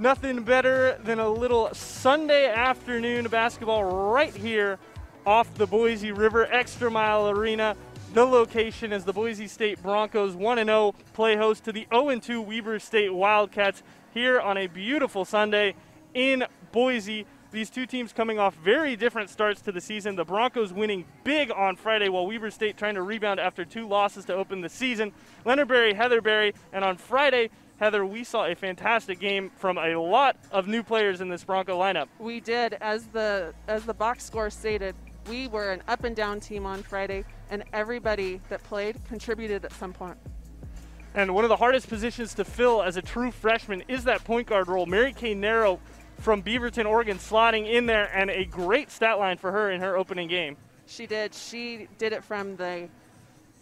Nothing better than a little Sunday afternoon basketball right here off the Boise River ExtraMile Arena. The location is the Boise State Broncos 1-0 play host to the 0-2 Weber State Wildcats here on a beautiful Sunday in Boise. These two teams coming off very different starts to the season. The Broncos winning big on Friday while Weber State trying to rebound after 2 losses to open the season. Leonard Berry, Heather Berry, and on Friday, Heather, we saw a fantastic game from a lot of new players in this Bronco lineup. We did. As the box score stated, we were an up and down team on Friday, and everybody that played contributed at some point. And one of the hardest positions to fill as a true freshman is that point guard role. Mary Kay Narrow from Beaverton, Oregon, slotting in there, and a great stat line for her in her opening game. She did. She did it from the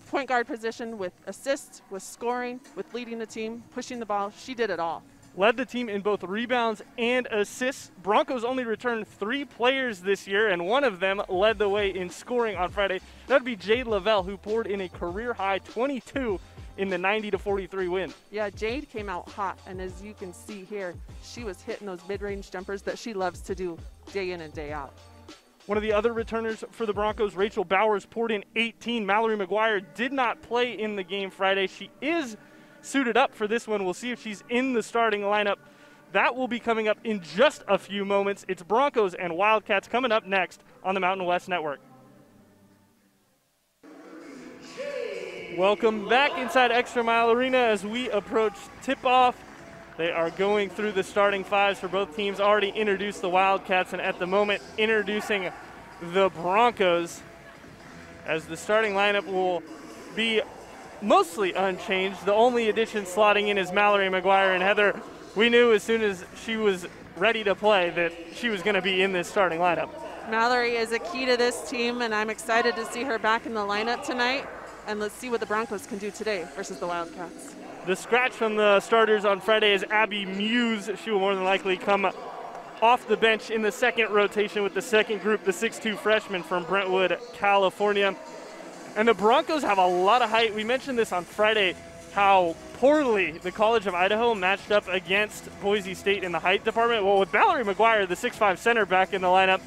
point guard position with assists, with scoring, with leading the team, pushing the ball. She did it all. Led the team in both rebounds and assists. Broncos only returned 3 players this year, and one of them led the way in scoring on Friday. That would be Jade Lavelle, who poured in a career-high 22 in the 90-43 win. Yeah, Jade came out hot, and as you can see here, she was hitting those mid-range jumpers that she loves to do day in and day out. One of the other returners for the Broncos, Rachel Bowers, poured in 18. Mallory McGuire did not play in the game Friday. She is suited up for this one. We'll see if she's in the starting lineup. That will be coming up in just a few moments. It's Broncos and Wildcats coming up next on the Mountain West Network. Welcome back inside ExtraMile Arena as we approach tip-off. They are going through the starting fives for both teams. Already introduced the Wildcats, and at the moment introducing the Broncos, as the starting lineup will be mostly unchanged. The only addition slotting in is Mallory McGuire, and Heather, we knew as soon as she was ready to play that she was going to be in this starting lineup. Mallory is a key to this team, and I'm excited to see her back in the lineup tonight. And let's see what the Broncos can do today versus the Wildcats. The scratch from the starters on Friday is Abby Muse. She will more than likely come off the bench in the second rotation with the second group, the 6'2 freshman from Brentwood, California. And the Broncos have a lot of height. We mentioned this on Friday, how poorly the College of Idaho matched up against Boise State in the height department. Well, with Mallory McGuire, the 6'5 center, back in the lineup,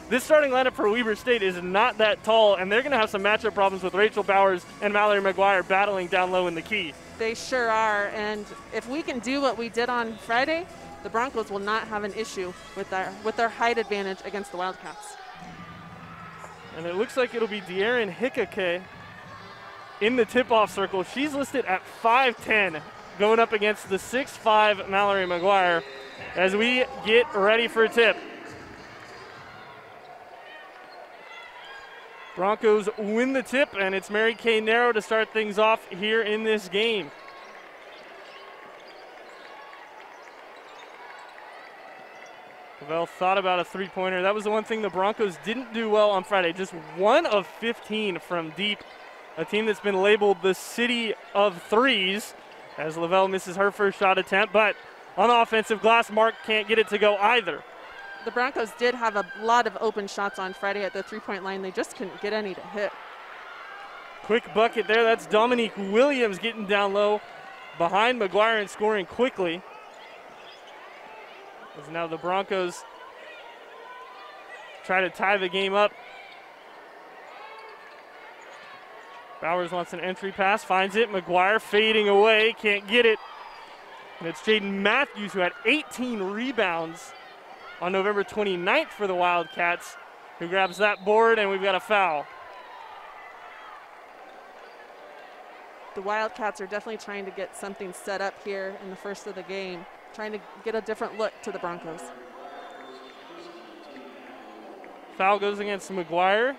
this starting lineup for Weber State is not that tall, and they're going to have some matchup problems with Rachel Bowers and Mallory McGuire battling down low in the key. They sure are, and if we can do what we did on Friday, the Broncos will not have an issue with their height advantage against the Wildcats. And it looks like it'll be De'Aaron Hickake in the tip-off circle. She's listed at 5'10", going up against the 6'5 Mallory McGuire as we get ready for tip. Broncos win the tip, and it's Mary Kay Narrow to start things off here in this game. Lavelle thought about a three-pointer. That was the one thing the Broncos didn't do well on Friday. Just 1 of 15 from deep. A team that's been labeled the city of threes as Lavelle misses her first shot attempt, but on the offensive glass, Mark can't get it to go either. The Broncos did have a lot of open shots on Friday at the three-point line. They just couldn't get any to hit. Quick bucket there. That's Dominique Williams getting down low behind McGuire and scoring quickly. As now the Broncos try to tie the game up. Bowers wants an entry pass, finds it. McGuire fading away, can't get it. And it's Jaden Matthews, who had 18 rebounds on November 29th for the Wildcats, who grabs that board, and we've got a foul. The Wildcats are definitely trying to get something set up here in the first of the game, trying to get a different look to the Broncos. Foul goes against McGuire.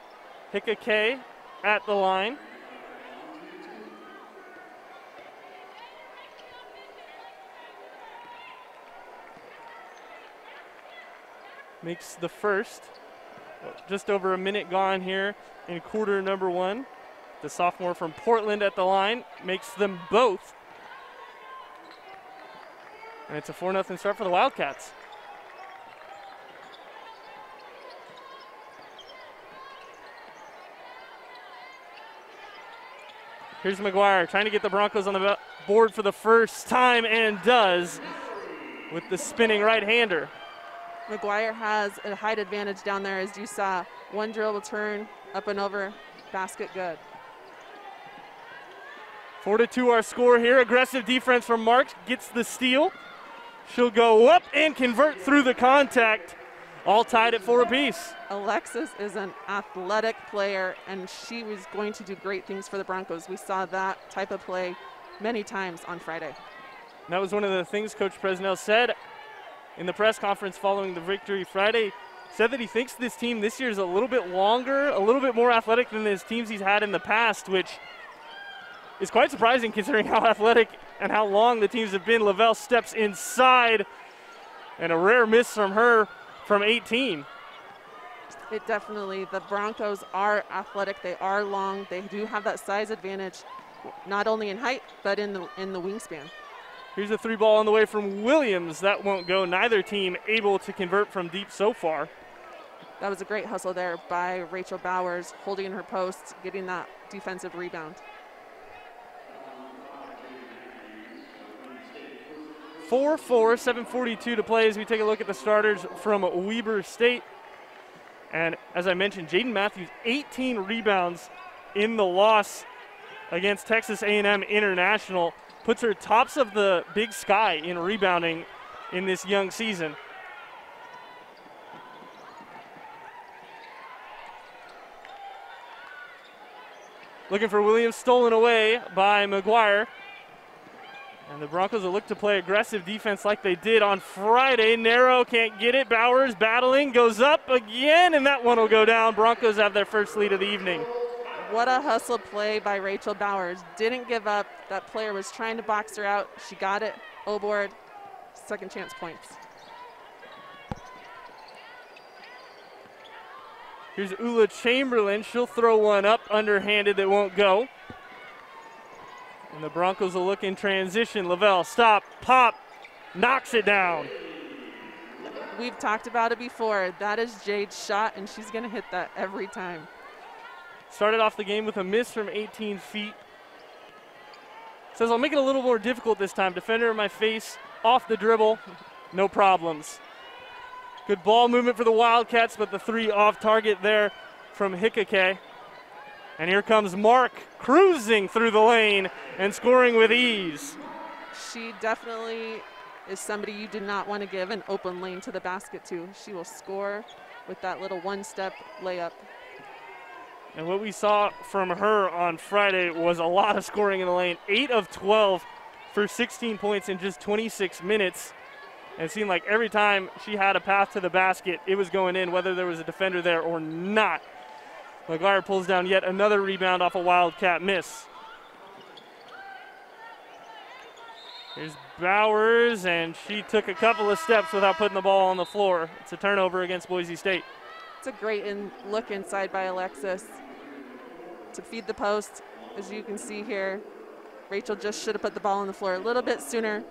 Hickake at the line. Makes the first. Just over a minute gone here in quarter number 1. The sophomore from Portland at the line makes them both. And it's a 4-0 start for the Wildcats. Here's McGuire trying to get the Broncos on the board for the first time, and does. with the spinning right-hander. McGuire has a height advantage down there, as you saw. One drill will turn up and over, basket good. 4-2 our score here. Aggressive defense from Marks, gets the steal. She'll go up and convert through the contact. All tied at 4 apiece. Alexis is an athletic player, and she was going to do great things for the Broncos. We saw that type of play many times on Friday. And that was one of the things Coach Presnell said in the press conference following the victory Friday. Said that he thinks this team this year is a little bit longer, a little bit more athletic than his teams he's had in the past, which is quite surprising considering how athletic and how long the teams have been. Lavelle steps inside, and a rare miss from her from 18. It definitely, the Broncos are athletic, they are long, they do have that size advantage, not only in height, but in the wingspan. Here's a 3 ball on the way from Williams. That won't go. Neither team able to convert from deep so far. That was a great hustle there by Rachel Bowers, holding her post, getting that defensive rebound. 4-4, 7:42 to play as we take a look at the starters from Weber State. And as I mentioned, Jaden Matthews, 18 rebounds in the loss against Texas A&M International. Puts her tops of the Big Sky in rebounding in this young season. Looking for Williams, stolen away by McGuire. And the Broncos will look to play aggressive defense like they did on Friday. Narrow, can't get it. Bowers battling, goes up again, and that one will go down. Broncos have their first lead of the evening. What a hustle play by Rachel Bowers. Didn't give up. That player was trying to box her out. She got it. O-board. Second chance points. Here's Ula Chamberlain. She'll throw one up underhanded that won't go. And the Broncos will look in transition. Lavelle, stop, pop, knocks it down. We've talked about it before. That is Jade's shot, and she's going to hit that every time. Started off the game with a miss from 18 feet. Says, I'll make it a little more difficult this time. Defender in my face, off the dribble, no problems. Good ball movement for the Wildcats, but the 3 off target there from Hickake. And here comes Mark cruising through the lane and scoring with ease. She definitely is somebody you do not want to give an open lane to the basket to. She will score with that little one-step layup. And what we saw from her on Friday was a lot of scoring in the lane. 8 of 12 for 16 points in just 26 minutes. And it seemed like every time she had a path to the basket, it was going in, whether there was a defender there or not. McGuire pulls down yet another rebound off a Wildcat miss. Here's Bowers, and she took a couple of steps without putting the ball on the floor. It's a turnover against Boise State. It's a great look inside by Alexis to feed the post. As you can see here, Rachel just should have put the ball on the floor a little bit sooner.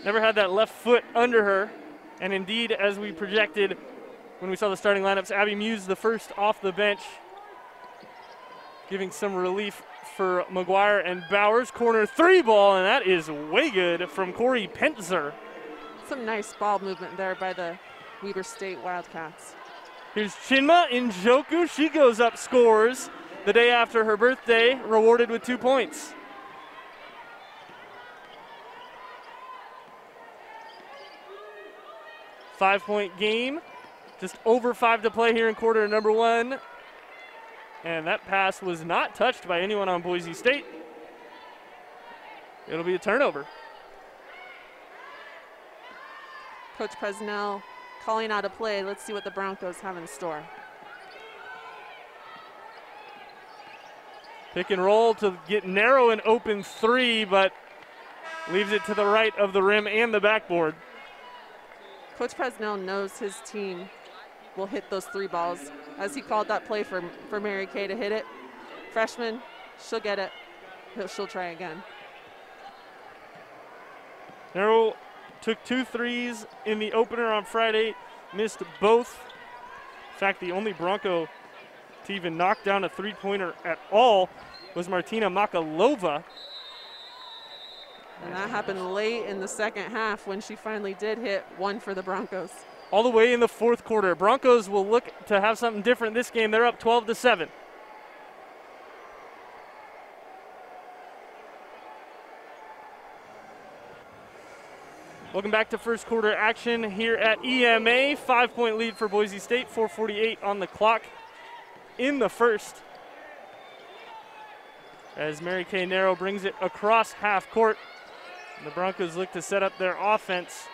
Never had that left foot under her. And indeed, as we projected when we saw the starting lineups, Abby Muse the first off the bench, giving some relief for McGuire. And Bowers, corner 3 ball, and that is way good from Corey Pentzer. Some nice ball movement there by the Weber State Wildcats. Here's Chinma Njoku. She goes up, scores the day after her birthday, rewarded with 2 points. Five-point game. Just over 5 to play here in quarter number 1. And that pass was not touched by anyone on Boise State. It'll be a turnover. Coach Presnell calling out a play. Let's see what the Broncos have in store. Pick and roll to get narrow and open 3, but leaves it to the right of the rim and the backboard. Coach Presnell knows his team will hit those 3 balls. As he called that play for Mary Kay to hit it. Freshman, she'll get it. She'll try again. Narrow took 2 threes in the opener on Friday, missed both. In fact, the only Bronco to even knock down a 3-pointer at all was Martina Makalova. And that happened late in the second half when she finally did hit one for the Broncos. All the way in the fourth quarter. Broncos will look to have something different this game. They're up 12-7. Welcome back to first quarter action here at EMA. 5-point lead for Boise State, 4:48 on the clock in the first. As Mary Kay Narrow brings it across half court. The Broncos look to set up their offense.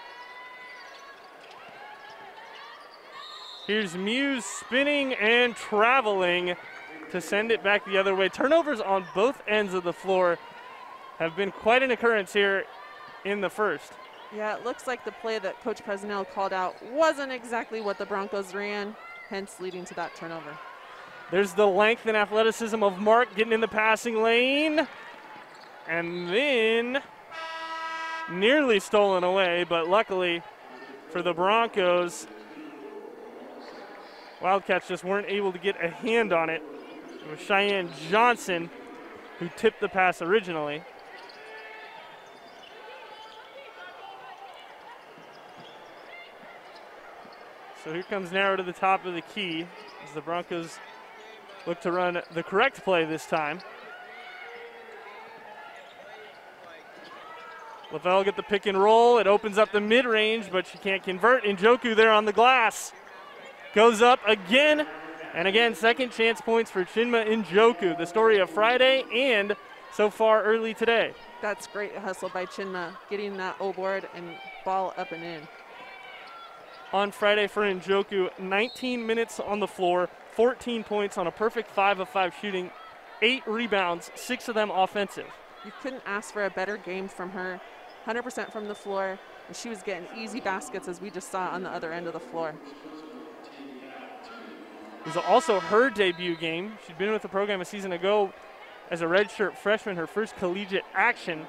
Here's Muse spinning and traveling to send it back the other way. Turnovers on both ends of the floor have been quite an occurrence here in the first. Yeah, it looks like the play that Coach Presnell called out wasn't exactly what the Broncos ran, hence leading to that turnover. There's the length and athleticism of Mark getting in the passing lane. And then nearly stolen away, but luckily for the Broncos, Wildcats just weren't able to get a hand on it. It was Cheyenne Johnson who tipped the pass originally. So here comes Narrow to the top of the key as the Broncos look to run the correct play this time. Lavelle get the pick and roll. It opens up the mid-range, but she can't convert. Njoku there on the glass. Goes up again, and again, second chance points for Chinma Njoku, the story of Friday and so far early today. That's great hustle by Chinma, getting that O-board and ball up and in. On Friday for Njoku, 19 minutes on the floor, 14 points on a perfect 5 of 5 shooting, 8 rebounds, 6 of them offensive. You couldn't ask for a better game from her, 100% from the floor, and she was getting easy baskets as we just saw on the other end of the floor. It was also her debut game. She'd been with the program a season ago as a redshirt freshman, her first collegiate action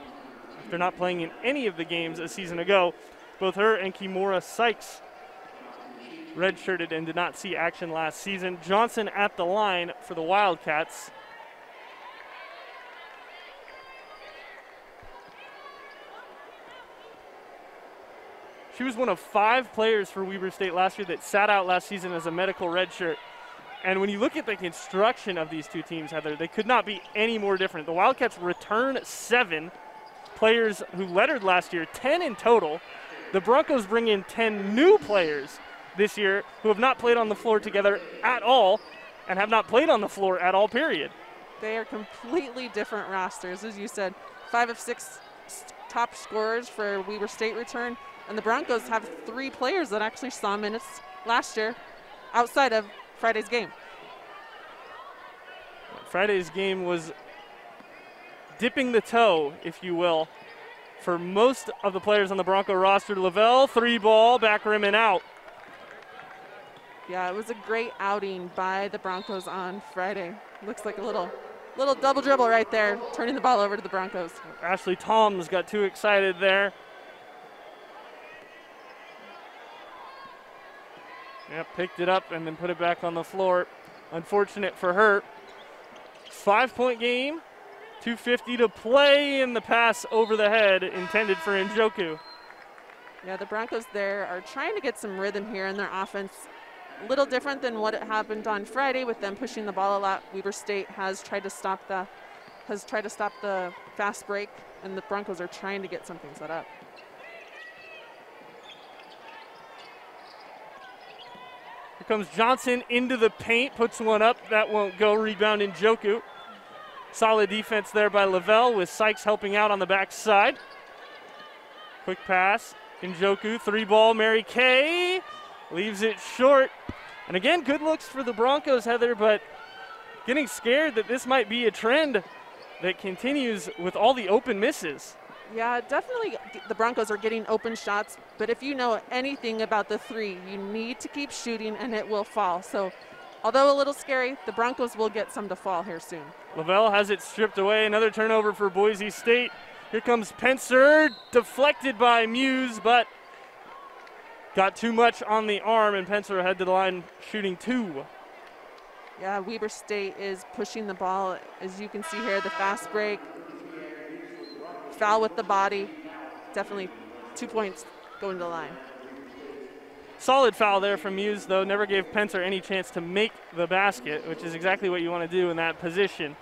after not playing in any of the games a season ago. Both her and Kimura Sykes redshirted and did not see action last season. Johnson at the line for the Wildcats. She was one of 5 players for Weber State last year that sat out last season as a medical redshirt. And when you look at the construction of these two teams, Heather, they could not be any more different. The Wildcats return 7 players who lettered last year, 10 in total. The Broncos bring in 10 new players this year who have not played on the floor together at all and have not played on the floor at all, period. They are completely different rosters. As you said, 5 of 6 top scorers for Weber State return, and the Broncos have 3 players that actually saw minutes last year outside of Friday's game. Friday's game was dipping the toe, if you will, for most of the players on the Bronco roster. Lavelle, 3 ball, back rim and out. Yeah, it was a great outing by the Broncos on Friday. Looks like a little double dribble right there, turning the ball over to the Broncos. Ashley Toms got too excited there. Yep, picked it up and then put it back on the floor. Unfortunate for her. 5-point game, 2:50 to play, and the pass over the head intended for Njoku. Yeah, the Broncos there are trying to get some rhythm here in their offense. A little different than what happened on Friday with them pushing the ball a lot. Weber State has tried to stop the fast break, and the Broncos are trying to get something set up. Here comes Johnson into the paint, puts one up. That won't go. Rebound Njoku. Solid defense there by Lavelle with Sykes helping out on the backside. Quick pass. Njoku, 3 ball. Mary Kay leaves it short. And again, good looks for the Broncos, Heather, but getting scared that this might be a trend that continues with all the open misses. Yeah, definitely the Broncos are getting open shots, but if you know anything about the 3, you need to keep shooting and it will fall. So although a little scary, the Broncos will get some to fall here soon. Lavelle has it stripped away. Another turnover for Boise State. Here comes Pencer, deflected by Muse, but got too much on the arm, and Pencer head to the line shooting 2. Yeah, Weber State is pushing the ball. As you can see here, the fast break. foul with the body. Definitely 2 points going to the line. Solid foul there from Muse, though. Never gave Pencer any chance to make the basket, which is exactly what you want to do in that position.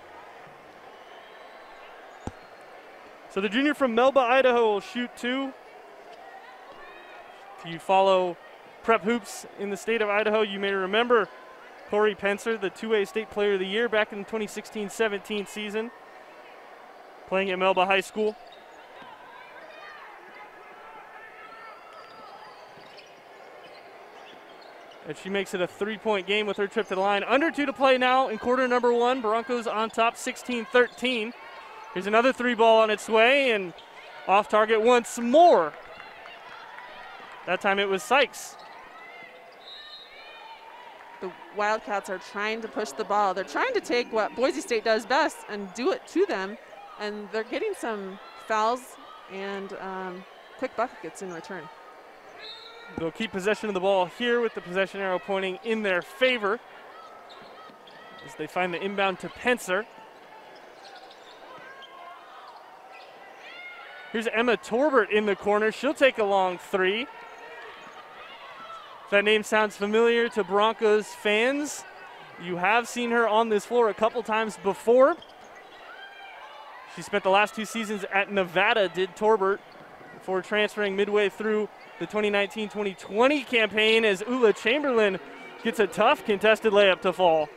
So the junior from Melba, Idaho will shoot 2. If you follow prep hoops in the state of Idaho, you may remember Corey Pencer, the 2A State Player of the Year back in the 2016-17 season, playing at Melba High School. And she makes it a 3-point game with her trip to the line. Under 2 to play now in quarter number 1. Broncos on top 16-13. Here's another 3 ball on its way and off target once more. That time it was Sykes. The Wildcats are trying to push the ball. They're trying to take what Boise State does best and do it to them. And they're getting some fouls and quick buckets in return. They'll keep possession of the ball here with the possession arrow pointing in their favor as they find the inbound to Pencer. Here's Emma Torbert in the corner. She'll take a long 3. If that name sounds familiar to Broncos fans, you have seen her on this floor a couple times before. She spent the last 2 seasons at Nevada, did Torbert, before transferring midway through the 2019-2020 campaign as Ula Chamberlain gets a tough contested layup to fall.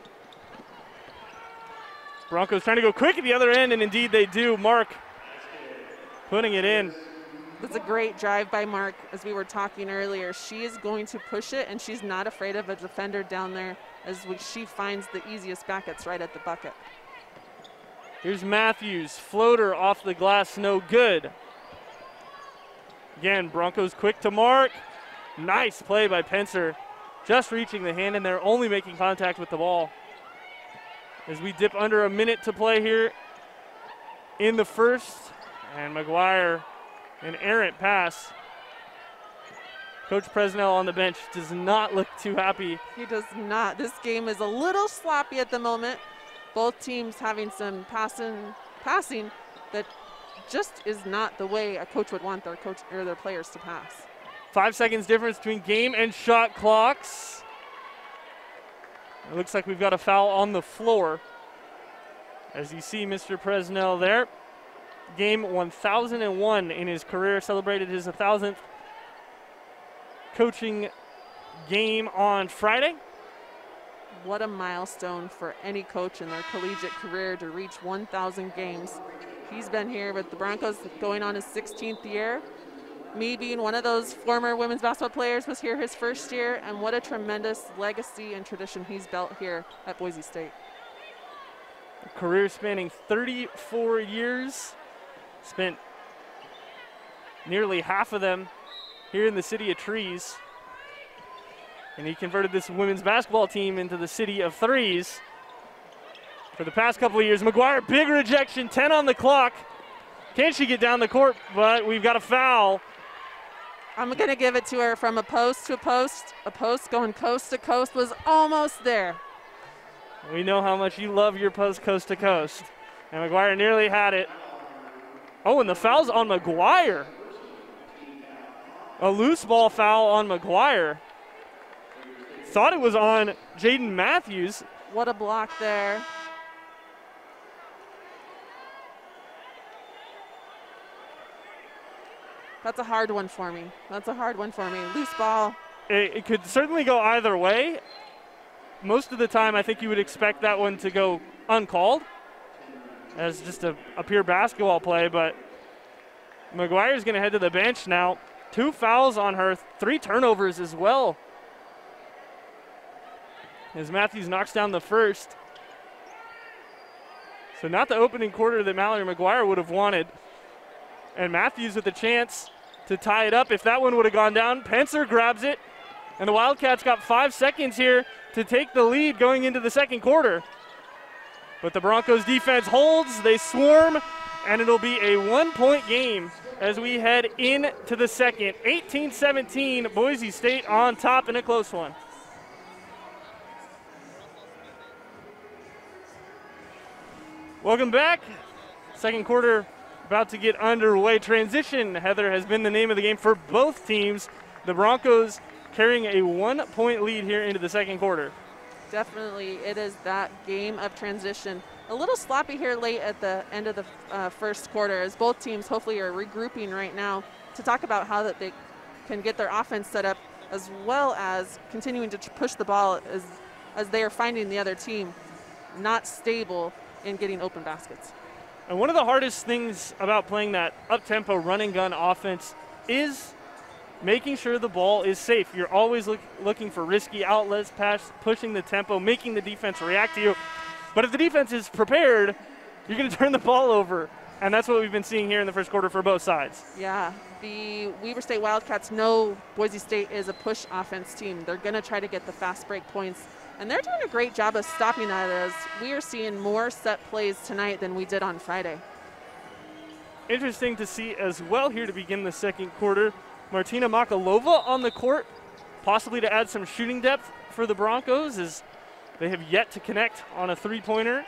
Broncos trying to go quick at the other end, and indeed they do. Mark putting it in. That's a great drive by Mark, as we were talking earlier. She is going to push it, and she's not afraid of a defender down there as she finds the easiest buckets right at the bucket. Here's Matthews, floater off the glass, no good. Again, Broncos quick to mark. Nice play by Pencer, just reaching the hand, and they're only making contact with the ball. As we dip under a minute to play here in the first, and McGuire, an errant pass. Coach Presnell on the bench does not look too happy. He does not. This game is a little sloppy at the moment. Both teams having some passing that just is not the way a coach would want their coach or their players to pass. 5 seconds difference between game and shot clocks. It looks like we've got a foul on the floor. As you see Mr. Presnell there. Game 1001 in his career, celebrated his 1,000th coaching game on Friday. What a milestone for any coach in their collegiate career to reach 1,000 games. He's been here with the Broncos going on his 16th year. Me being one of those former women's basketball players was here his first year, and what a tremendous legacy and tradition he's built here at Boise State. A career spanning 34 years, spent nearly half of them here in the city of trees. And he converted this women's basketball team into the city of threes. For the past couple of years, McGuire, big rejection, 10 on the clock. Can she get down the court? But we've got a foul. I'm going to give it to her from a post to a post. A post going coast to coast was almost there. We know how much you love your post coast to coast. And McGuire nearly had it. Oh, and the foul's on McGuire. A loose ball foul on McGuire. Thought it was on Jaden Matthews. What a block there. That's a hard one for me. That's a hard one for me. Loose ball. It could certainly go either way. Most of the time, I think you would expect that one to go uncalled as just a pure basketball play, but McGuire's going to head to the bench now. 2 fouls on her, 3 turnovers as well. As Matthews knocks down the first. So not the opening quarter that Mallory McGuire would have wanted. And Matthews with a chance to tie it up. If that one would have gone down, Pencer grabs it. And the Wildcats got 5 seconds here to take the lead going into the second quarter. But the Broncos defense holds, they swarm, and it'll be a 1-point game as we head into the second. 18-17, Boise State on top in a close one. Welcome back. Second quarter about to get underway. Transition, Heather, has been the name of the game for both teams. The Broncos carrying a 1-point lead here into the second quarter. Definitely, it is that game of transition. A little sloppy here late at the end of the first quarter as both teams hopefully are regrouping right now to talk about how that they can get their offense set up, as well as continuing to push the ball as they are finding the other team not stable in getting open baskets. And one of the hardest things about playing that up-tempo run-and-gun offense is making sure the ball is safe. You're always looking for risky outlets, pushing the tempo, making the defense react to you. But if the defense is prepared, you're going to turn the ball over. And that's what we've been seeing here in the first quarter for both sides. Yeah, the Weber State Wildcats know Boise State is a push offense team. They're going to try to get the fast break points. And they're doing a great job of stopping that, as we are seeing more set plays tonight than we did on Friday. Interesting to see as well here to begin the second quarter. Martina Makalova on the court, possibly to add some shooting depth for the Broncos, as they have yet to connect on a three-pointer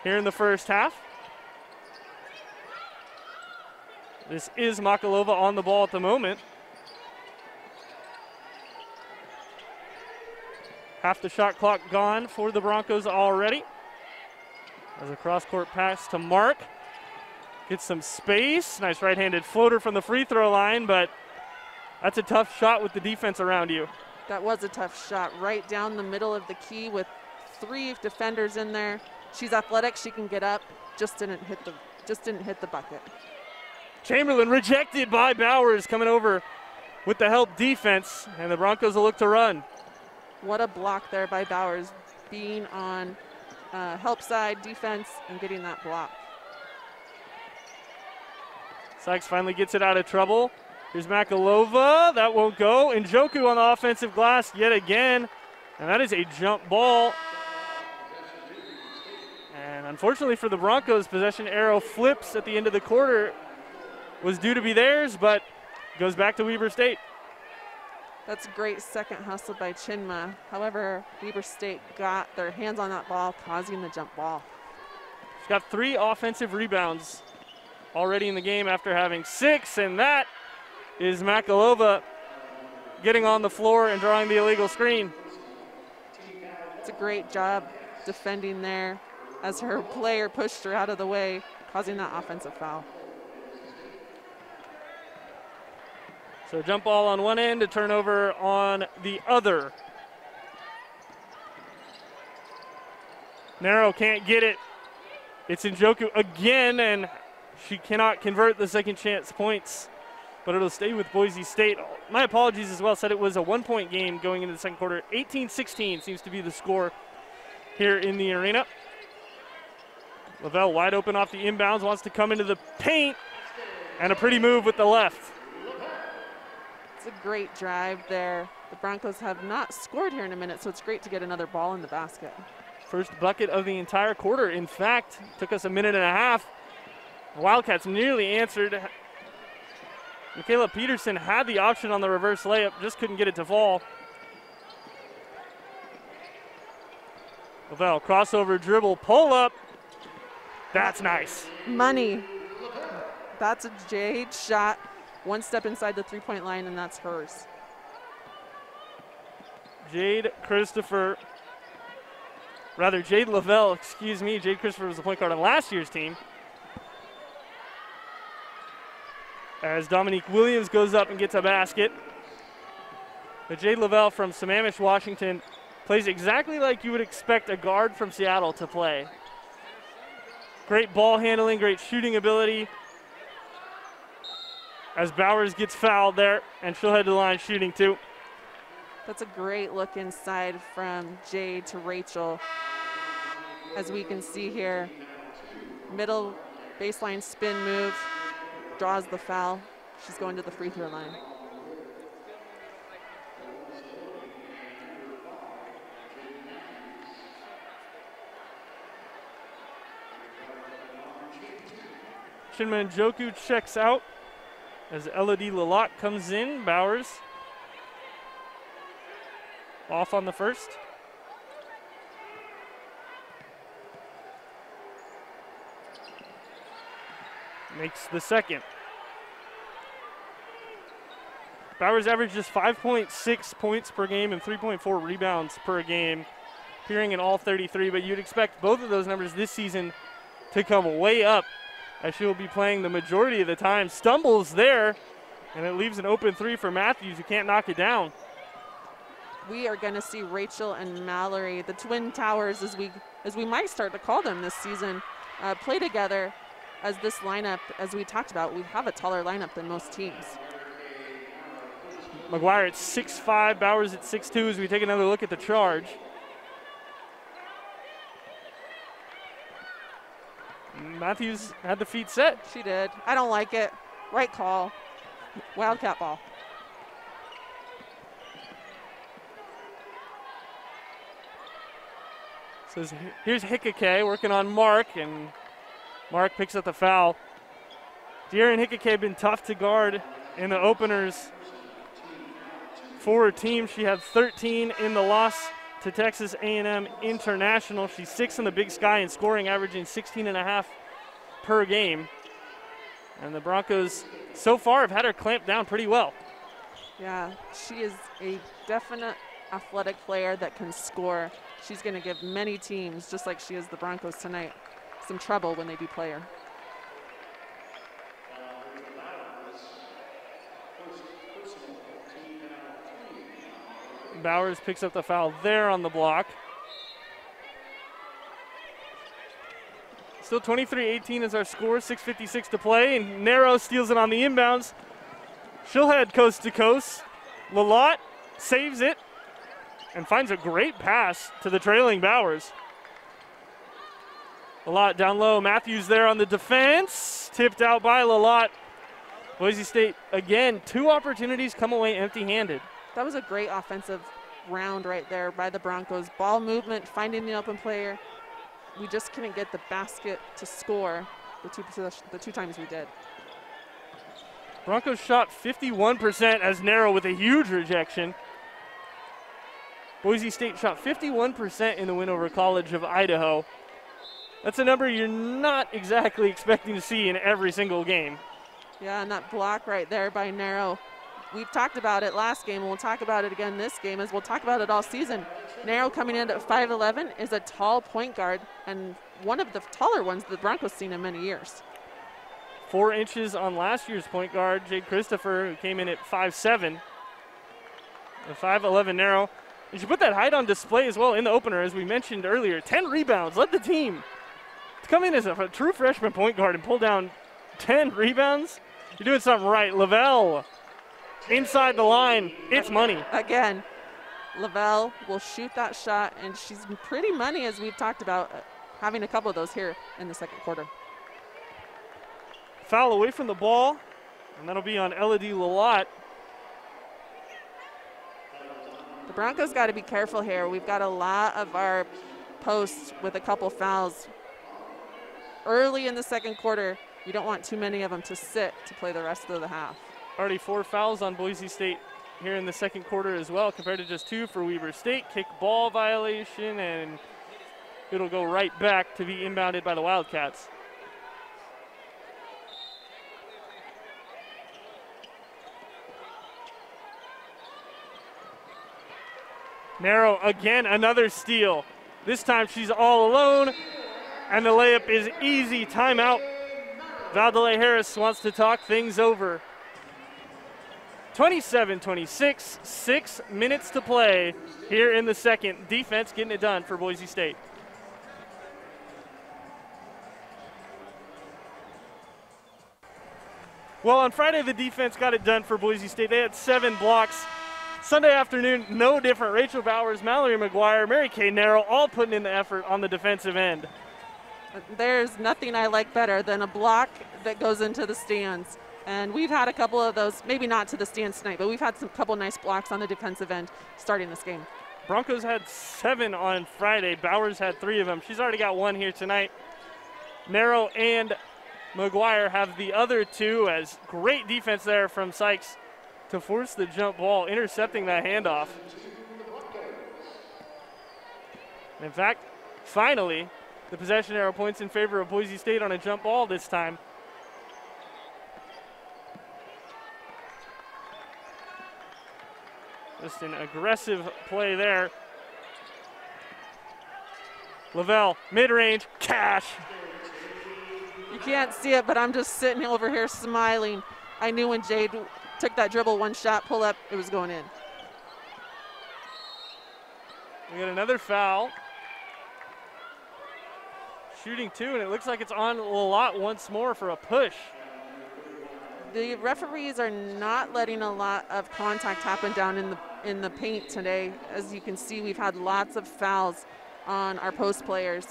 here in the first half. This is Makalova on the ball at the moment. Half the shot clock gone for the Broncos already. As a cross-court pass to Mark. Gets some space. Nice right-handed floater from the free throw line, but that's a tough shot with the defense around you. That was a tough shot right down the middle of the key with 3 defenders in there. She's athletic, she can get up, just didn't hit the bucket. Chamberlain rejected by Bowers, coming over with the help defense, and the Broncos will look to run. What a block there by Bowers, being on help side defense and getting that block. Sykes finally gets it out of trouble. Here's Makalova. That won't go. And Njoku on the offensive glass yet again. And that is a jump ball. And unfortunately for the Broncos, possession arrow flips at the end of the quarter. Was due to be theirs, but goes back to Weber State. That's a great second hustle by Chinma. However, Weber State got their hands on that ball, causing the jump ball. She's got 3 offensive rebounds already in the game after having 6, and that is Makalova getting on the floor and drawing the illegal screen. It's a great job defending there as her player pushed her out of the way, causing that offensive foul. So jump ball on one end, a turnover on the other. Narrow can't get it. It's Njoku again, and she cannot convert the second chance points, but it'll stay with Boise State. My apologies as well, said it was a 1-point game going into the second quarter. 18-16 seems to be the score here in the arena. Lavelle wide open off the inbounds, wants to come into the paint, and a pretty move with the left. It's a great drive there. The Broncos have not scored here in a minute, so it's great to get another ball in the basket. First bucket of the entire quarter. In fact, took us a minute and a half. The Wildcats nearly answered. Michaela Peterson had the option on the reverse layup, just couldn't get it to fall. Lavelle, crossover dribble, pull up. That's nice. Money. That's a Jade shot. One step inside the three-point line, and that's hers. Jade Lavelle, excuse me. Jade Christopher was the point guard on last year's team. As Dominique Williams goes up and gets a basket. But Jade Lavelle from Sammamish, Washington, plays exactly like you would expect a guard from Seattle to play. Great ball handling, great shooting ability. As Bowers gets fouled there, and she'll head to the line shooting too. That's a great look inside from Jade to Rachel. As we can see here, middle baseline spin move, draws the foul. She's going to the free throw line. Chinma Njoku checks out as Elodie Lalott comes in. Bowers off on the first. makes the second. Bowers averaged just 5.6 points per game and 3.4 rebounds per game, appearing in all 33, but you'd expect both of those numbers this season to come way up as she will be playing the majority of the time. Stumbles there, and it leaves an open three for Matthews, who can't knock it down. We are going to see Rachel and Mallory, the Twin Towers, as we might start to call them this season, play together as this lineup, as we talked about. We have a taller lineup than most teams. McGuire at 6'5", Bowers at 6'2", as we take another look at the charge. Matthews had the feet set. She did. I don't like it. Right call. Wildcat ball. So here's Hickake working on Mark, and Mark picks up the foul. De'Aaron Hickake had been tough to guard in the openers for her team. She had 13 in the loss to Texas A&M International. She's 6th in the Big Sky in scoring, averaging 16.5 per game. And the Broncos so far have had her clamped down pretty well. Yeah, she is a definite athletic player that can score. She's going to give many teams, just like she is the Broncos tonight, some trouble when they do play her. Bowers picks up the foul there on the block. Still 23-18 is our score, 6:56 to play, and Narrow steals it on the inbounds. She'll head coast to coast. Lalott saves it and finds a great pass to the trailing Bowers. Lalott down low, Matthews there on the defense, tipped out by Lalott. Boise State, again, 2 opportunities come away empty-handed. That was a great offensive round right there by the Broncos. Ball movement, finding the open player. We just couldn't get the basket to score the two times we did. Broncos shot 51% as Narrow with a huge rejection. Boise State shot 51% in the win over College of Idaho. That's a number you're not exactly expecting to see in every single game. Yeah, and that block right there by Narrow. We've talked about it last game, and we'll talk about it again this game, as we'll talk about it all season. Narrow coming in at 5'11" is a tall point guard, and one of the taller ones the Broncos seen in many years. 4 inches on last year's point guard, Jade Christopher, who came in at 5'7". The 5'11" Narrow. And she put that height on display as well in the opener, as we mentioned earlier. 10 rebounds, led the team. To come in as a true freshman point guard and pull down 10 rebounds, you're doing something right. Lavelle inside the line, it's money. Again, Lavelle will shoot that shot, and she's pretty money, as we've talked about, having a couple of those here in the second quarter. Foul away from the ball, and that'll be on Elodie Lalott. The Broncos got to be careful here. We've got a lot of our posts with a couple fouls. Early in the second quarter, you don't want too many of them to sit to play the rest of the half. Already 4 fouls on Boise State here in the second quarter as well, compared to just 2 for Weber State. Kick ball violation, and it'll go right back to be inbounded by the Wildcats. Narrow again, another steal. This time she's all alone, and the layup is easy. Timeout. Valdele Harris wants to talk things over. 27-26, 6 minutes to play here in the second. Defense getting it done for Boise State. Well, on Friday, the defense got it done for Boise State. They had 7 blocks. Sunday afternoon, no different. Rachel Bowers, Mallory McGuire, Mary Kay Narrow, all putting in the effort on the defensive end. There's nothing I like better than a block that goes into the stands. And we've had a couple of those, maybe not to the stands tonight, but we've had some couple nice blocks on the defensive end starting this game. Broncos had 7 on Friday. Bowers had 3 of them. She's already got 1 here tonight. Narrow and McGuire have the other 2, as great defense there from Sykes to force the jump ball, intercepting that handoff. In fact, finally, the possession arrow points in favor of Boise State on a jump ball this time. Just an aggressive play there. Lavelle, mid-range, cash. You can't see it, but I'm just sitting over here smiling. I knew when Jade took that dribble, one shot, pull up, it was going in. We got another foul. Shooting 2, and it looks like it's on a lot once more for a push. The referees are not letting a lot of contact happen down in the paint today. As you can see, we've had lots of fouls on our post players.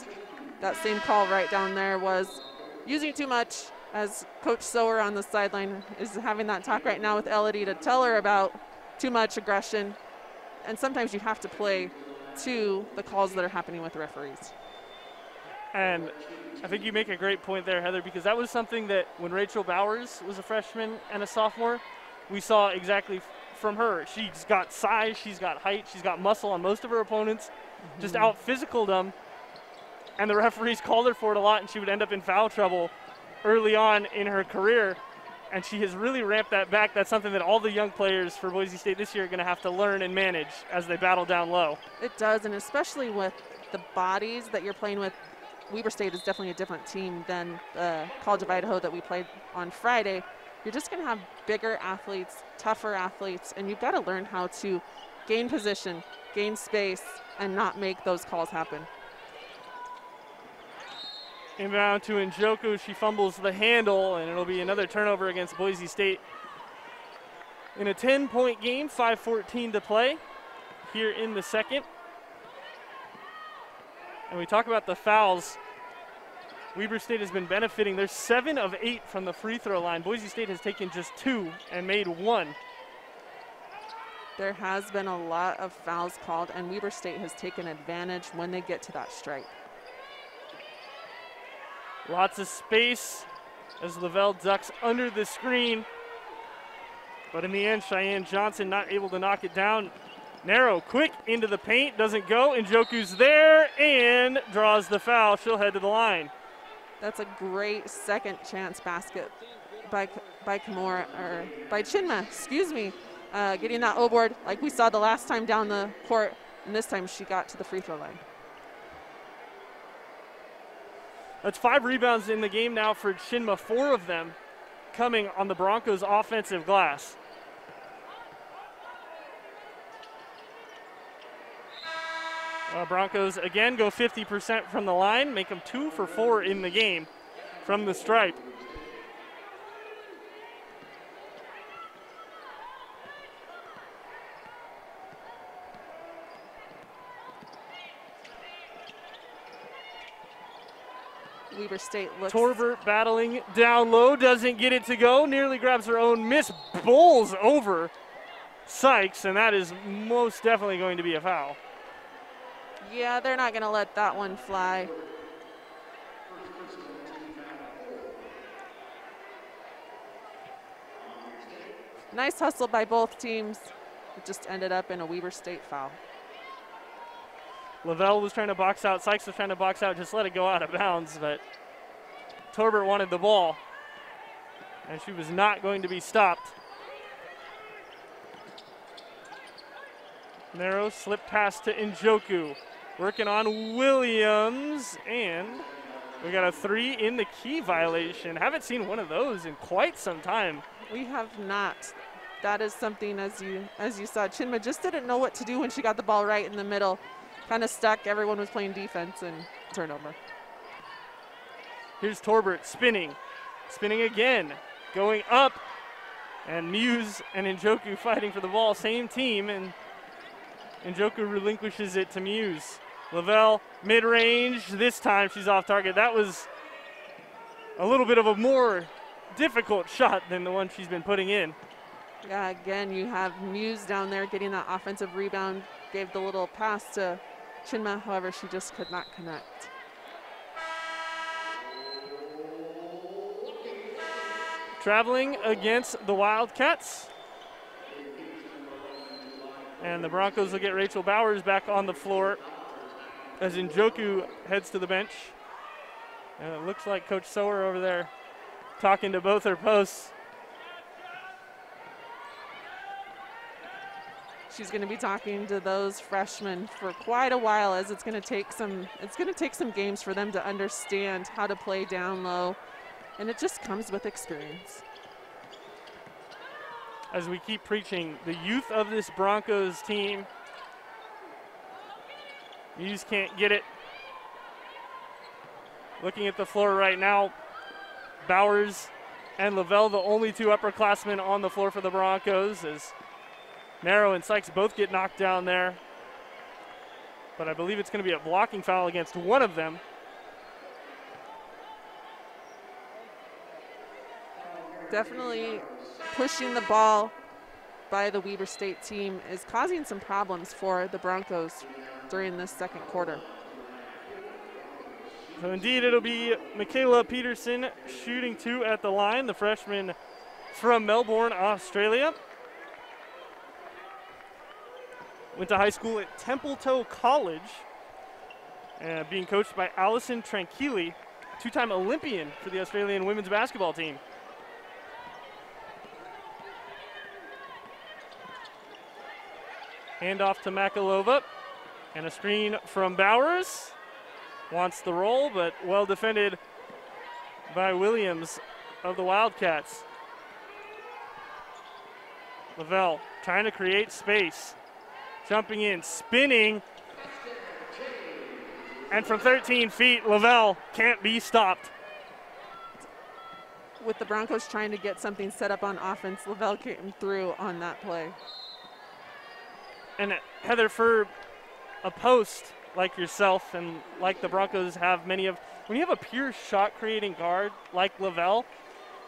That same call right down there was using too much, as Coach Sower on the sideline is having that talk right now with Elodie to tell her about too much aggression. And sometimes you have to play to the calls that are happening with the referees. And I think you make a great point there, Heather, because that was something that when Rachel Bowers was a freshman and a sophomore, we saw exactly from her. She's got size, she's got height, she's got muscle on most of her opponents, just out-physicaled them, and the referees called her for it a lot, and she would end up in foul trouble early on in her career, and she has really ramped that back. That's something that all the young players for Boise State this year are going to have to learn and manage as they battle down low. It does, and especially with the bodies that you're playing with. Weber State is definitely a different team than the College of Idaho that we played on Friday. You're just going to have bigger athletes, tougher athletes, and you've got to learn how to gain position, gain space, and not make those calls happen. Inbound to Njoku. She fumbles the handle, and it'll be another turnover against Boise State. In a 10-point game, 5:14 to play here in the second. And we talk about the fouls. Weber State has been benefiting. They're 7 of 8 from the free throw line. Boise State has taken just 2 and made 1. There has been a lot of fouls called, and Weber State has taken advantage when they get to that stripe. Lots of space as Lavelle ducks under the screen. But in the end, Cheyenne Johnson not able to knock it down. Narrow, quick into the paint, doesn't go. Njoku's there and draws the foul. She'll head to the line. That's a great second chance basket by Kimura, or by Chinma, excuse me. Getting that O-board like we saw the last time down the court, and this time she got to the free throw line. That's 5 rebounds in the game now for Chinma, 4 of them coming on the Broncos' offensive glass. Broncos again go 50% from the line, make them 2 for 4 in the game from the stripe. Weber State looks. Torbert battling down low, doesn't get it to go, nearly grabs her own miss, bowls over Sykes, and that is most definitely going to be a foul. Yeah, they're not going to let that one fly. Nice hustle by both teams. It just ended up in a Weber State foul. Lavelle was trying to box out, Sykes was trying to box out, just let it go out of bounds, but Torbert wanted the ball, and she was not going to be stopped. Narrow slip pass to Njoku. Working on Williams, and we got a 3 in the key violation. Haven't seen one of those in quite some time. We have not. That is something, as you saw, Chinma just didn't know what to do when she got the ball right in the middle. Kind of stuck. Everyone was playing defense, and turnover. Here's Torbert spinning again, going up, and Muse and Njoku fighting for the ball. Same team, and Njoku relinquishes it to Muse. Lavelle, mid-range. This time she's off target. That was a little bit of a more difficult shot than the one she's been putting in. Yeah, again, you have Muse down there getting that offensive rebound. Gave the little pass to Chinma, however, she just could not connect. Traveling against the Wildcats. And the Broncos will get Rachel Bowers back on the floor as Njoku heads to the bench. And it looks like Coach Sower over there talking to both her posts. she's going to be talking to those freshmen for quite a while, as it's going to take some games for them to understand how to play down low, and it just comes with experience. As we keep preaching, the youth of this Broncos team. Muse can't get it. Looking at the floor right now, Bowers and Lavelle, the only two upperclassmen on the floor for the Broncos, as Narrow and Sykes both get knocked down there. But I believe it's going to be a blocking foul against one of them. Definitely pushing the ball by the Weber State team is causing some problems for the Broncos during this second quarter. So indeed, it'll be Michaela Peterson shooting 2 at the line, the freshman from Melbourne, Australia. Went to high school at Templetoe College, being coached by Alison Tranquilli, two-time Olympian for the Australian women's basketball team. Handoff to Makalova, and a screen from Bowers. Wants the roll, but well defended by Williams of the Wildcats. Lavelle trying to create space. Jumping in, spinning. And from 13 feet, Lavelle can't be stopped. With the Broncos trying to get something set up on offense, Lavelle came through on that play. And Heather, for a post like yourself and like the Broncos have many of, when you have a pure shot creating guard like Lavelle,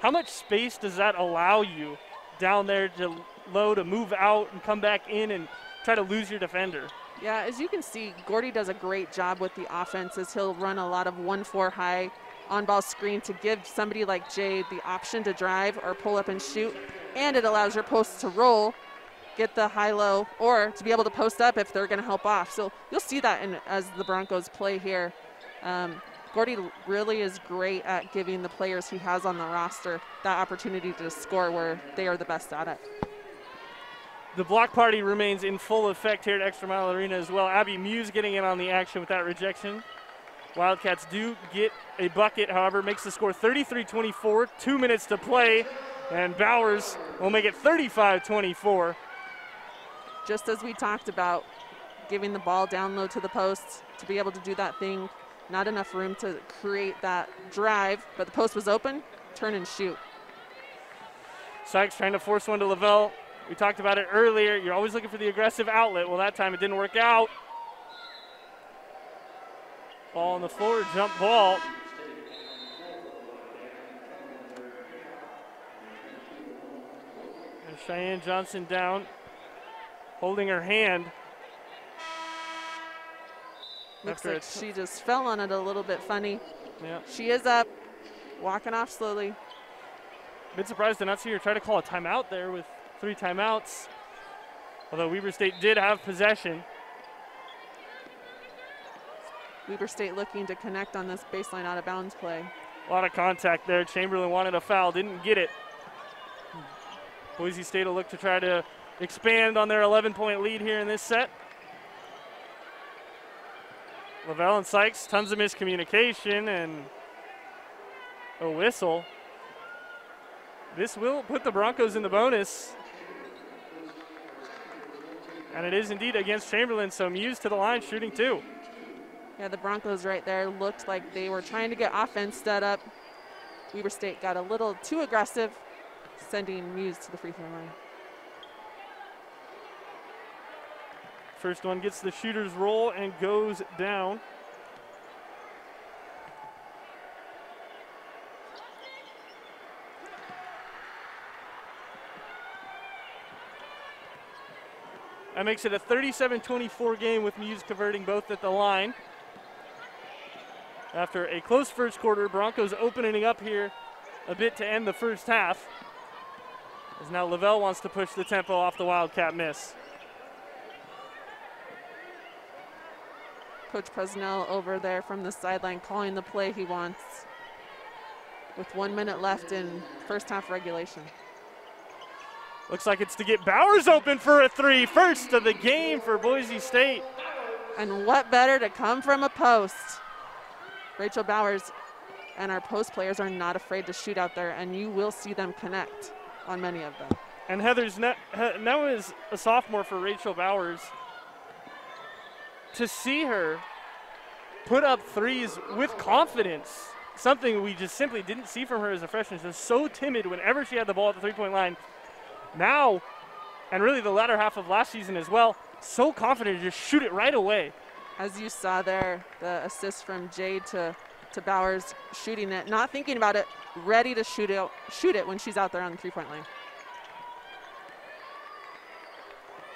how much space does that allow you down there to low to move out and come back in and try to lose your defender? Yeah, as you can see, Gordy does a great job with the offense as he'll run a lot of 1-4 high on-ball screen to give somebody like Jade the option to drive or pull up and shoot, and it allows your posts to roll, get the high-low, or to be able to post up if they're going to help off. So you'll see that as the Broncos play here. Gordy really is great at giving the players he has on the roster that opportunity to score where they are the best at it. The block party remains in full effect here at ExtraMile Arena as well. Abby Muse getting in on the action with that rejection. Wildcats do get a bucket, however, makes the score 33-24, 2 minutes to play, and Bowers will make it 35-24. Just as we talked about, giving the ball down low to the posts to be able to do that thing, not enough room to create that drive, but the post was open, turn and shoot. Sykes trying to force one to Lavelle. We talked about it earlier. You're always looking for the aggressive outlet. Well, that time it didn't work out. Ball on the floor, jump ball. And Cheyenne Johnson down, holding her hand. Looks like she just fell on it a little bit funny. Yeah. She is up, walking off slowly. Bit surprised to not see her try to call a timeout there with 3 timeouts. Although Weber State did have possession. Weber State looking to connect on this baseline out of bounds play. A lot of contact there. Chamberlain wanted a foul, didn't get it. Boise State will look to try to expand on their 11-point lead here in this set. Lavelle and Sykes, tons of miscommunication and a whistle. This will put the Broncos in the bonus. And it is indeed against Chamberlain, so Muse to the line, shooting 2. Yeah, the Broncos right there looked like they were trying to get offense set up. Weber State got a little too aggressive, sending Muse to the free throw line. First one gets the shooter's roll and goes down. That makes it a 37-24 game with Muse converting both at the line. After a close first quarter, Broncos opening up here a bit to end the first half. As now Lavelle wants to push the tempo off the Wildcat miss. Coach Presnell over there from the sideline calling the play he wants with 1 minute left in first half regulation. Looks like it's to get Bowers open for a three. First of the game for Boise State. And what better to come from a post? Rachel Bowers and our post players are not afraid to shoot out there, and you will see them connect on many of them. And Heather's now is a sophomore for Rachel Bowers. To see her put up threes with confidence, something we just simply didn't see from her as a freshman. She was so timid whenever she had the ball at the three-point line. Now, and really the latter half of last season as well, so confident to just shoot it right away. As you saw there, the assist from Jade to Bowers, shooting it, not thinking about it, ready to shoot it when she's out there on the three-point line.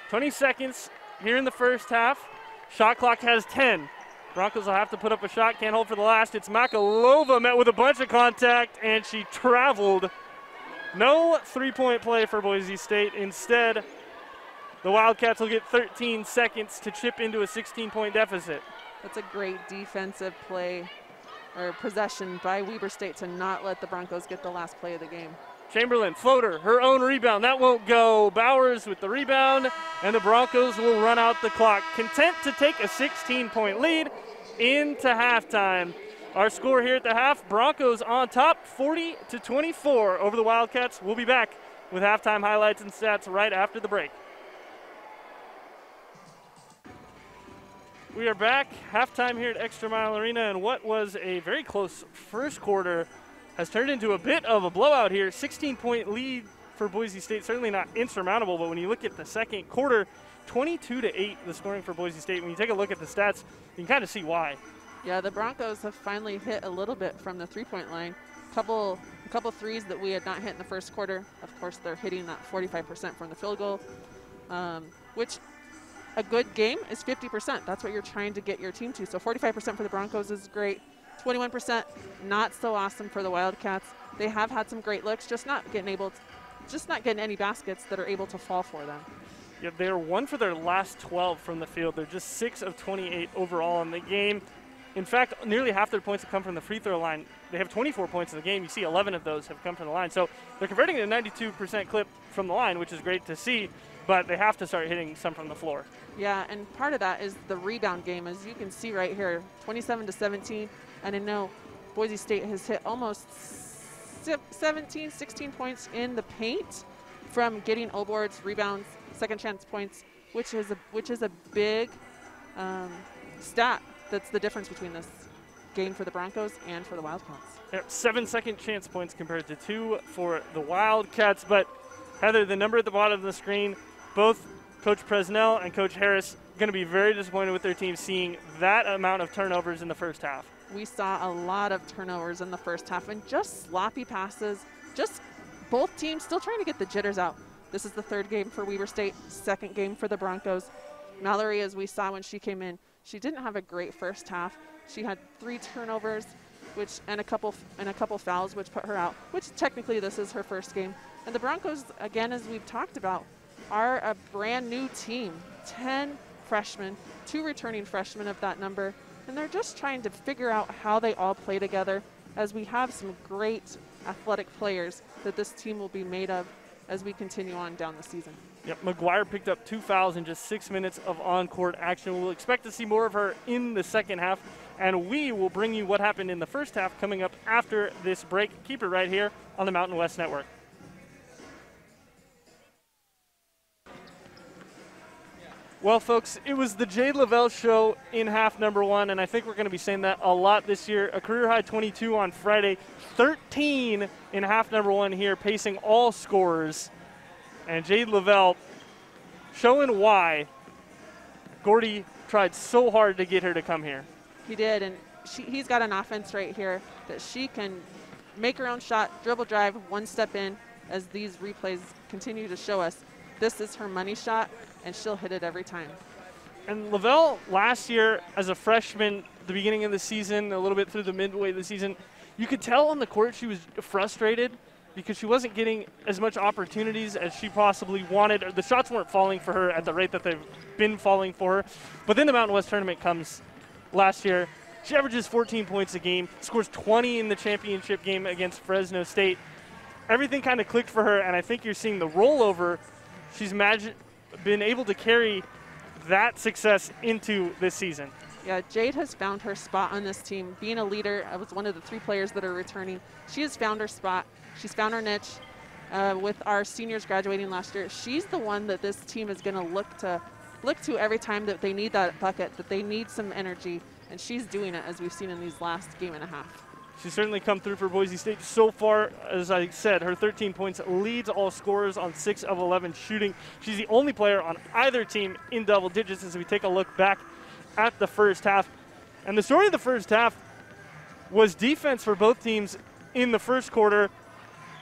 20 seconds here in the first half. Shot clock has 10. Broncos will have to put up a shot, can't hold for the last. It's Makalova met with a bunch of contact, and she traveled. No three-point play for Boise State. Instead, the Wildcats will get 13 seconds to chip into a 16-point deficit. That's a great defensive play or possession by Weber State to not let the Broncos get the last play of the game. Chamberlain, floater, her own rebound. That won't go. Bowers with the rebound, and the Broncos will run out the clock. Content to take a 16-point lead into halftime. Our score here at the half, Broncos on top, 40-24 over the Wildcats. We'll be back with halftime highlights and stats right after the break. We are back, halftime here at ExtraMile Arena, and what was a very close first quarter has turned into a bit of a blowout here. 16-point lead for Boise State, certainly not insurmountable, but when you look at the second quarter, 22-8 the scoring for Boise State. When you take a look at the stats, you can kind of see why. Yeah, the Broncos have finally hit a little bit from the three-point line. A couple threes that we had not hit in the first quarter. Of course, they're hitting that 45% from the field goal, which a good game is 50%. That's what you're trying to get your team to. So 45% for the Broncos is great. 21% not so awesome for the Wildcats. They have had some great looks, just not getting any baskets that are able to fall for them. Yeah, they're 1 for their last 12 from the field. They're just 6 of 28 overall in the game. In fact, nearly half their points have come from the free throw line. They have 24 points in the game. You see 11 of those have come from the line. So they're converting at a 92% clip from the line, which is great to see, but they have to start hitting some from the floor. Yeah, and part of that is the rebound game. As you can see right here, 27-17. And I know Boise State has hit almost 17, 16 points in the paint from getting O-boards, rebounds, second chance points, which is a big stat. That's the difference between this game for the Broncos and for the Wildcats. 7 second chance points compared to 2 for the Wildcats. But Heather, the number at the bottom of the screen, both Coach Presnell and Coach Harris going to be very disappointed with their team seeing that amount of turnovers in the first half. We saw a lot of turnovers in the first half and just sloppy passes, just both teams still trying to get the jitters out. This is the third game for Weber State, second game for the Broncos. Mallory, as we saw when she came in, she didn't have a great first half. She had 3 turnovers, and a couple fouls, which put her out, which technically this is her first game. And the Broncos, again, as we've talked about, are a brand new team. 10 freshmen, 2 returning freshmen of that number, and they're just trying to figure out how they all play together, as we have some great athletic players that this team will be made of as we continue on down the season. Yep, McGuire picked up 2 fouls in just 6 minutes of on-court action. We'll expect to see more of her in the second half, and we will bring you what happened in the first half coming up after this break. Keep it right here on the Mountain West Network. Well, folks, it was the Jade Lavelle show in half number 1, and I think we're going to be saying that a lot this year. A career-high 22 on Friday, 13 in half number 1 here, pacing all scorers. And Jade Lavelle showing why Gordy tried so hard to get her to come here. He did, and he's got an offense right here that she can make her own shot, dribble drive, one step in, as these replays continue to show us. This is her money shot, and she'll hit it every time. And Lavelle, last year as a freshman, the beginning of the season, a little bit through the midway of the season, you could tell on the court she was frustrated because she wasn't getting as much opportunities as she possibly wanted. The shots weren't falling for her at the rate that they've been falling for her. But then the Mountain West tournament comes last year. She averages 14 points a game, scores 20 in the championship game against Fresno State. everything kind of clicked for her, and I think you're seeing the rollover. She's been able to carry that success into this season. Yeah, Jade has found her spot on this team. Being a leader, I was one of the 3 players that are returning. She has found her spot. She's found her niche. With our seniors graduating last year, she's the one that this team is going to look to every time that they need that bucket, that they need some energy, and she's doing it, as we've seen in these last game and a half. She's certainly come through for Boise State so far. As I said, her 13 points leads all scorers on 6 of 11 shooting. She's the only player on either team in double digits as we take a look back at the first half. And the story of the first half was defense for both teams in the first quarter.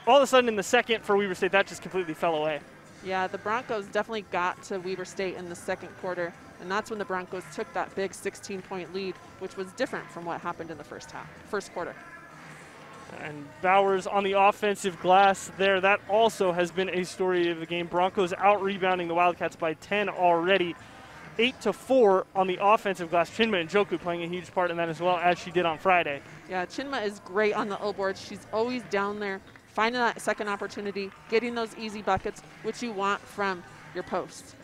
All of a sudden in the second for Weber State, that just completely fell away. Yeah, the Broncos definitely got to Weber State in the second quarter, and that's when the Broncos took that big 16-point lead, which was different from what happened in the first quarter. And Bowers on the offensive glass there. That also has been a story of the game. Broncos out-rebounding the Wildcats by 10 already. 8-4 on the offensive glass. Chinma Njoku playing a huge part in that as well, as she did on Friday. Yeah, Chinma is great on the O-board. She's always down there, finding that second opportunity, getting those easy buckets, which you want from your post.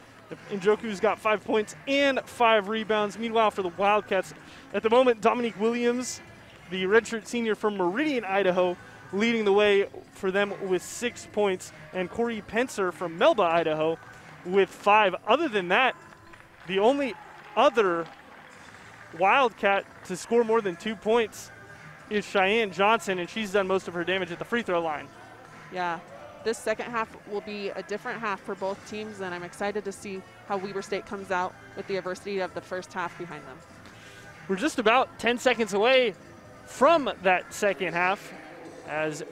Njoku's got 5 points and 5 rebounds. Meanwhile, for the Wildcats, at the moment, Dominique Williams, the redshirt senior from Meridian, Idaho, leading the way for them with 6 points, and Corey Pencer from Melba, Idaho, with 5. Other than that, the only other Wildcat to score more than 2 points is Cheyenne Johnson, and she's done most of her damage at the free throw line. Yeah, this second half will be a different half for both teams, and I'm excited to see how Weber State comes out with the adversity of the first half behind them. We're just about 10 seconds away from that second half as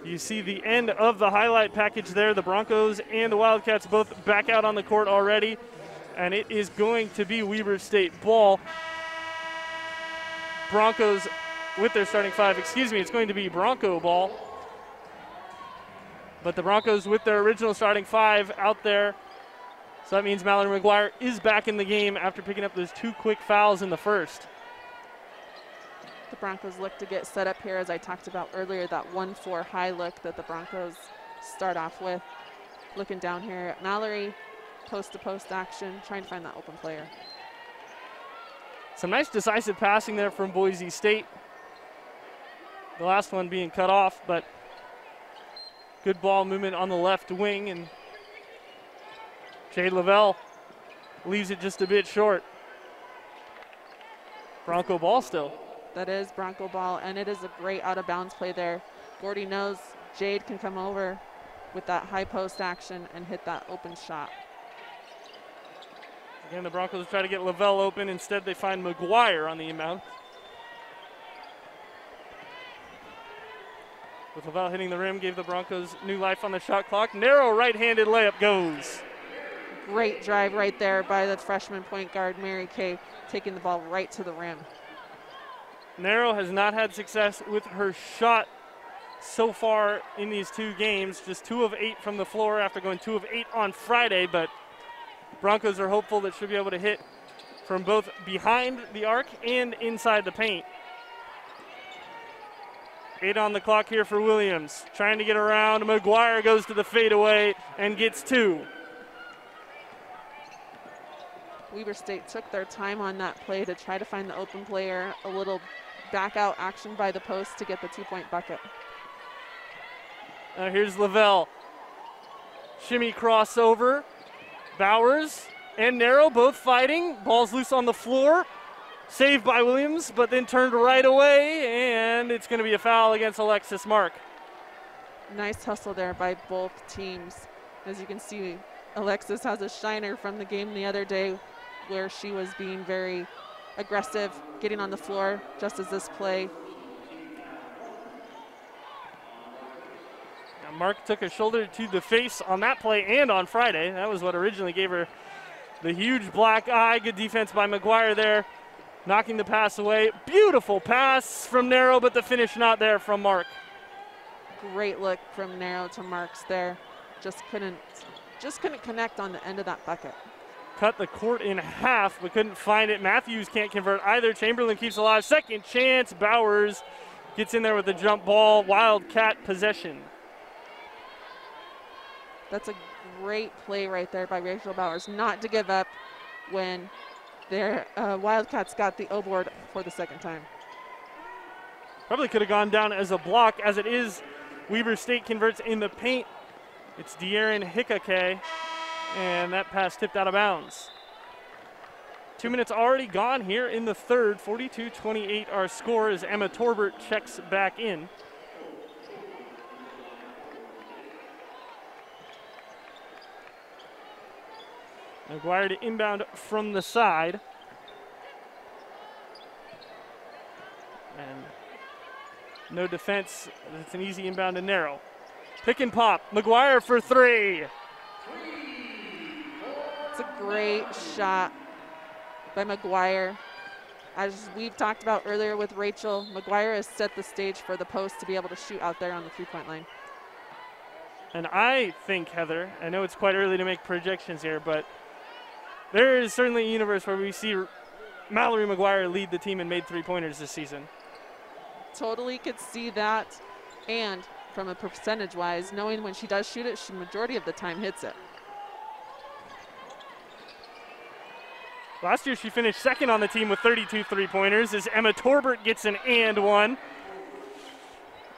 you see the end of the highlight package there. The Broncos and the Wildcats both back out on the court already, and it is going to be Weber State ball. Broncos with their starting 5. Excuse me, it's going to be Bronco ball. But the Broncos with their original starting 5 out there. So that means Mallory McGuire is back in the game after picking up those 2 quick fouls in the first. The Broncos look to get set up here, as I talked about earlier, that 1-4 high look that the Broncos start off with. Looking down here at Mallory, post-to-post action, trying to find that open player. Some nice decisive passing there from Boise State. The last one being cut off, but good ball movement on the left wing, and Jade Lavelle leaves it just a bit short. Bronco ball still. That is Bronco ball, and it is a great out-of-bounds play there. Gordy knows Jade can come over with that high post action and hit that open shot. Again, the Broncos try to get Lavelle open. Instead, they find McGuire on the inbound. With Lavelle hitting the rim, gave the Broncos new life on the shot clock. Narrow right-handed layup goes. Great drive right there by the freshman point guard, Mary Kay, taking the ball right to the rim. Narrow has not had success with her shot so far in these 2 games. Just 2 of 8 from the floor after going 2 of 8 on Friday, but Broncos are hopeful that she'll be able to hit from both behind the arc and inside the paint. 8 on the clock here for Williams. Trying to get around. McGuire goes to the fadeaway and gets 2. Weber State took their time on that play to try to find the open player, a little back out action by the post to get the 2-point bucket. Here's Lavelle. Shimmy crossover. Bowers and Narrow both fighting. Ball's loose on the floor. Saved by Williams, but then turned right away, and it's going to be a foul against Alexis Mark. Nice hustle there by both teams. As you can see, Alexis has a shiner from the game the other day where she was being very aggressive, getting on the floor, just as this play. Now Mark took a shoulder to the face on that play and on Friday. That was what originally gave her the huge black eye. Good defense by McGuire there, knocking the pass away. Beautiful pass from Narrow, but the finish not there from Mark. Great look from Narrow to Marks there. Just couldn't connect on the end of that bucket. Cut the court in half, but couldn't find it. Matthews can't convert either. Chamberlain keeps alive. Second chance. Bowers gets in there with a jump ball. Wildcat possession. That's a great play right there by Rachel Bowers, not to give up when their Wildcats got the O board for the second time. Probably could have gone down as a block. As it is, Weber State converts in the paint. It's De'Aaron Hickake, and that pass tipped out of bounds. 2 minutes already gone here in the third. 42-28 our score as Emma Torbert checks back in. McGuire to inbound from the side. And no defense. It's an easy inbound to Narrow. Pick and pop. McGuire for three. It's a great shot by McGuire. As we've talked about earlier with Rachel, McGuire has set the stage for the post to be able to shoot out there on the three-point line. And I think, Heather, I know it's quite early to make projections here, but there is certainly a universe where we see Mallory McGuire lead the team in made three-pointers this season. Totally could see that. And from a percentage-wise, knowing when she does shoot it, she majority of the time hits it. Last year she finished second on the team with 32 three-pointers as Emma Torbert gets an and one.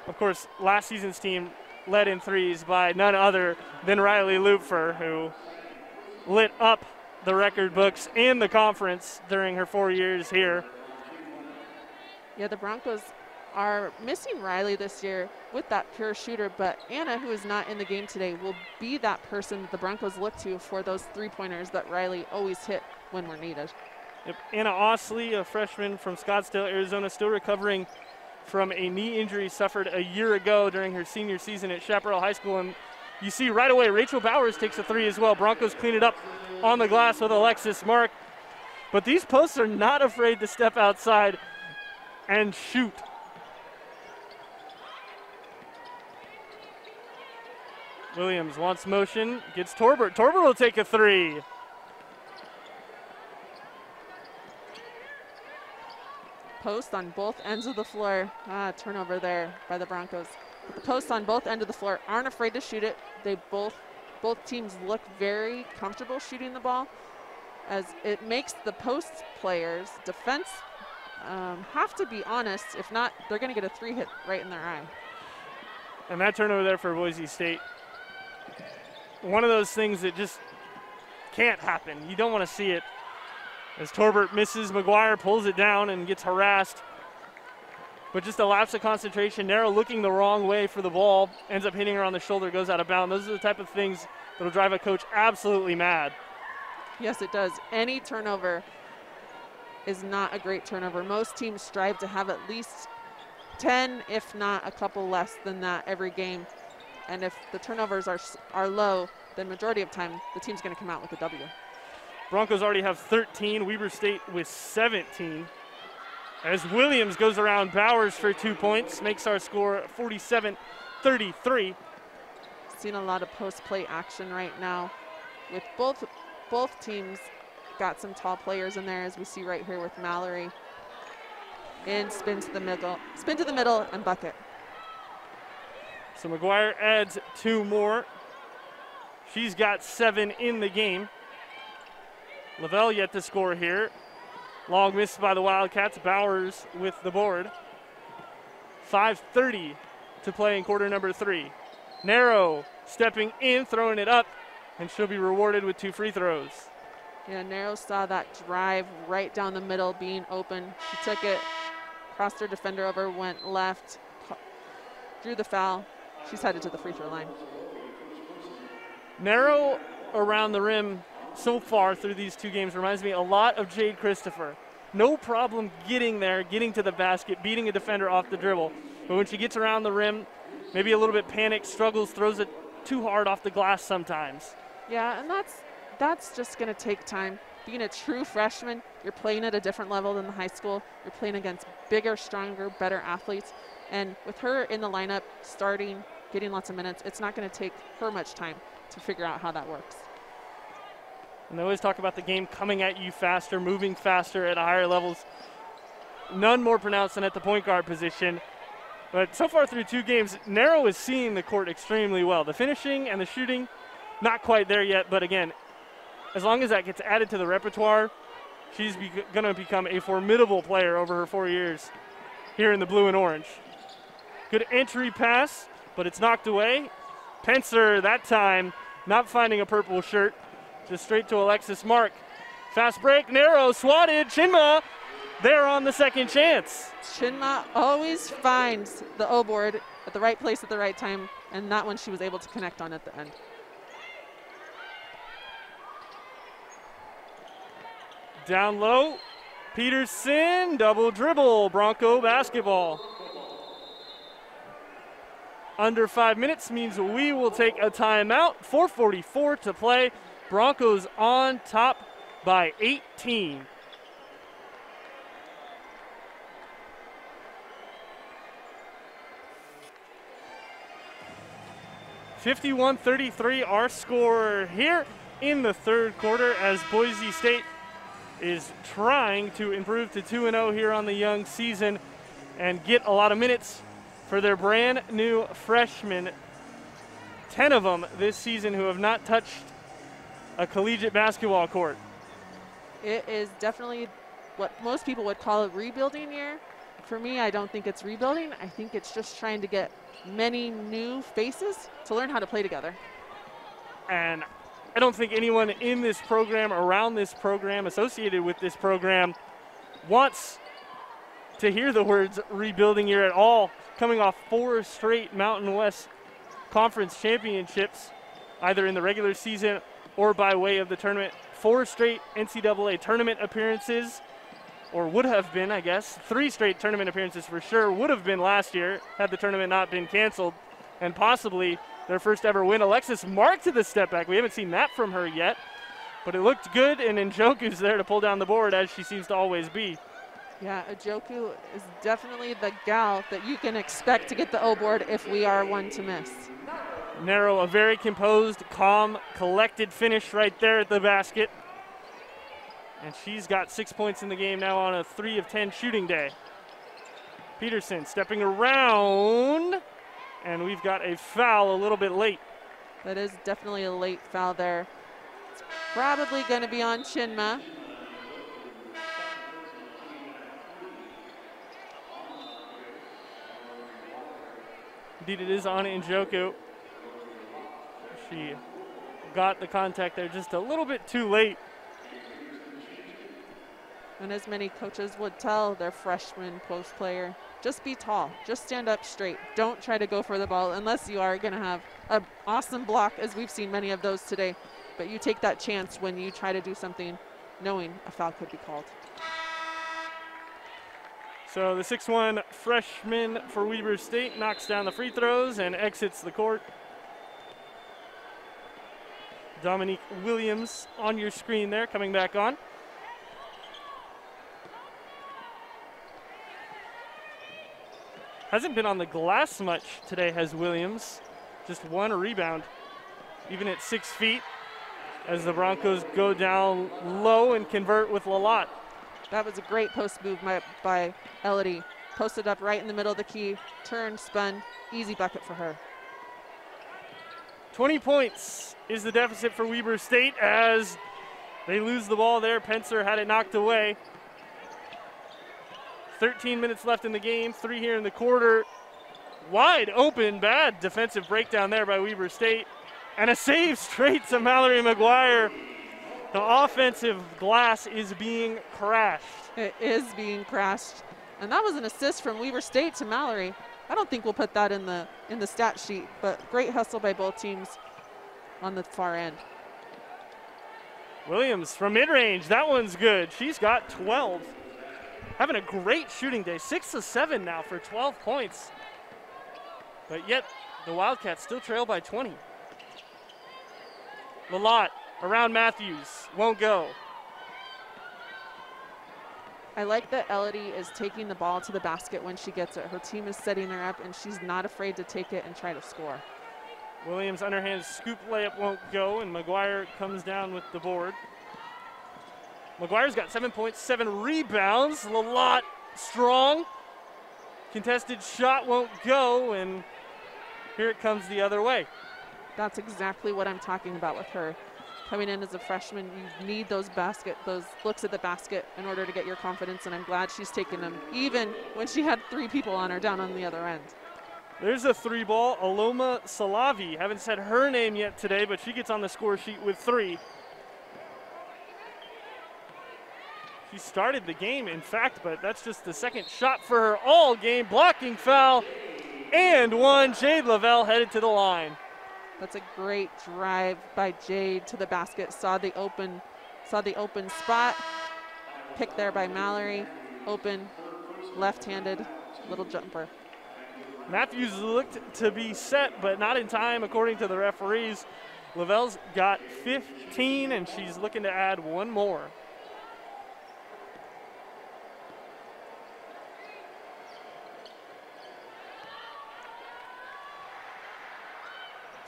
Of course, last season's team led in threes by none other than Riley Lupfer, who lit up the record books and the conference during her 4 years here. Yeah, the Broncos are missing Riley this year with that pure shooter, but Anna, who is not in the game today, will be that person that the Broncos look to for those three-pointers that Riley always hit when we're needed. Yep. Anna Osley, a freshman from Scottsdale, Arizona, still recovering from a knee injury suffered a year ago during her senior season at Chaparral High School. And you see right away, Rachel Bowers takes a three as well. Broncos clean it up on the glass with Alexis Mark. But these posts are not afraid to step outside and shoot. Williams wants motion, gets Torbert. Torbert will take a three. Post on both ends of the floor. Turnover there by the Broncos. But the posts on both ends of the floor aren't afraid to shoot it. They both teams look very comfortable shooting the ball, as it makes the post players defense have to be honest. If not, they're going to get a three hit right in their eye. And that turnover there for Boise State, one of those things that just can't happen. You don't want to see it. As Torbert misses, McGuire pulls it down and gets harassed. But just a lapse of concentration. Narrow looking the wrong way for the ball, ends up hitting her on the shoulder, goes out of bounds. Those are the type of things that will drive a coach absolutely mad. Yes, it does. Any turnover is not a great turnover. Most teams strive to have at least 10, if not a couple less than that every game. And if the turnovers are low, then majority of time the team's going to come out with a W. Broncos already have 13, Weber State with 17. As Williams goes around Bowers for 2 points, makes our score 47-33. Seen a lot of post-play action right now with both teams got some tall players in there, as we see right here with Mallory. And spin to the middle and bucket. So McGuire adds 2 more. She's got 7 in the game. Lavelle yet to score here. Long miss by the Wildcats. Bowers with the board. 5:30 to play in quarter number 3. Narrow stepping in, throwing it up, and she'll be rewarded with 2 free throws. Yeah, Narrow saw that drive right down the middle being open. She took it, crossed her defender over, went left, drew the foul. She's headed to the free throw line. Narrow around the rim so far through these 2 games reminds me a lot of Jade Christopher. No problem getting there, getting to the basket, beating a defender off the dribble. But when she gets around the rim, maybe a little bit panicked, struggles, throws it too hard off the glass sometimes. Yeah, and that's just going to take time. Being a true freshman, you're playing at a different level than the high school. You're playing against bigger, stronger, better athletes. And with her in the lineup, starting, getting lots of minutes, it's not going to take her much time to figure out how that works. And they always talk about the game coming at you faster, moving faster at higher levels. None more pronounced than at the point guard position. But so far through 2 games, Narrow is seeing the court extremely well. The finishing and the shooting not quite there yet, but again, as long as that gets added to the repertoire, she's going to become a formidable player over her 4 years here in the blue and orange. Good entry pass, but it's knocked away. Pencer that time not finding a purple shirt, just straight to Alexis Mark. Fast break, narrow, swatted, Chinma there on the second chance. Chinma always finds the O board at the right place at the right time, and that one she was able to connect on at the end. Down low, Peterson, double dribble, Bronco basketball. Under 5 minutes means we will take a timeout. 4:44 to play. Broncos on top by 18. (51-33) our score here in the third quarter as Boise State is trying to improve to 2-0 here on the young season and get a lot of minutes for their brand new freshmen, 10 of them this season, who have not touched a collegiate basketball court. It is definitely what most people would call a rebuilding year. For me, I don't think it's rebuilding. I think it's just trying to get many new faces to learn how to play together. And I don't think anyone in this program, around this program, associated with this program, wants to hear the words rebuilding year at all, coming off 4 straight Mountain West Conference championships, either in the regular season or by way of the tournament. 4 straight NCAA tournament appearances, or would have been, I guess. 3 straight tournament appearances for sure would have been last year had the tournament not been canceled, and possibly their first ever win. Alexis Mark to the step back. We haven't seen that from her yet, but it looked good, and Njoku's there to pull down the board, as she seems to always be. Yeah, Njoku is definitely the gal that you can expect to get the O board if we are one to miss. Narrow, a very composed, calm, collected finish right there at the basket. And she's got 6 points in the game now on a 3 of 10 shooting day. Peterson stepping around, and we've got a foul a little bit late. That is definitely a late foul there. It's probably going to be on Chinma. Indeed, it is on Njoku. She got the contact there just a little bit too late. And as many coaches would tell their freshman post player, just be tall, just stand up straight. Don't try to go for the ball unless you are going to have an awesome block, as we've seen many of those today. But you take that chance when you try to do something knowing a foul could be called. So the 6'1" freshman for Weber State knocks down the free throws and exits the court. Dominique Williams on your screen there, coming back on. Hasn't been on the glass much today, has Williams. Just 1 rebound, even at 6 feet, as the Broncos go down low and convert with Lalott. That was a great post move by Elodie. Posted up right in the middle of the key, turned, spun, easy bucket for her. 20 points is the deficit for Weber State as they lose the ball there. Pencer had it knocked away. 13 minutes left in the game, 3 here in the quarter. Wide open, bad defensive breakdown there by Weber State. And a save straight to Mallory McGuire. The offensive glass is being crashed. It is being crashed. And that was an assist from Weber State to Mallory. I don't think we'll put that in the stat sheet, but great hustle by both teams on the far end. Williams from mid-range, that one's good. She's got 12. Having a great shooting day, 6 of 7 now for 12 points. But yet, the Wildcats still trail by 20. Lalott around Matthews, won't go. I like that Elodie is taking the ball to the basket when she gets it. Her team is setting her up, and she's not afraid to take it and try to score. Williams underhand scoop layup won't go, and McGuire comes down with the board. McGuire's got 7 points, 7 rebounds. Lalott strong. Contested shot won't go, and here it comes the other way. That's exactly what I'm talking about with her. Coming in as a freshman, you need those looks at the basket in order to get your confidence, and I'm glad she's taken them, even when she had 3 people on her down on the other end. There's a 3 ball. Aloma Salavi. Haven't said her name yet today, but she gets on the score sheet with 3. She started the game, in fact, but that's just the second shot for her all game. Blocking foul and 1. Jade Lavelle headed to the line. That's a great drive by Jade to the basket. Saw the open spot. Picked there by Mallory. Open, left-handed, little jumper. Matthews looked to be set, but not in time, according to the referees. Lavelle's got 15, and she's looking to add 1 more.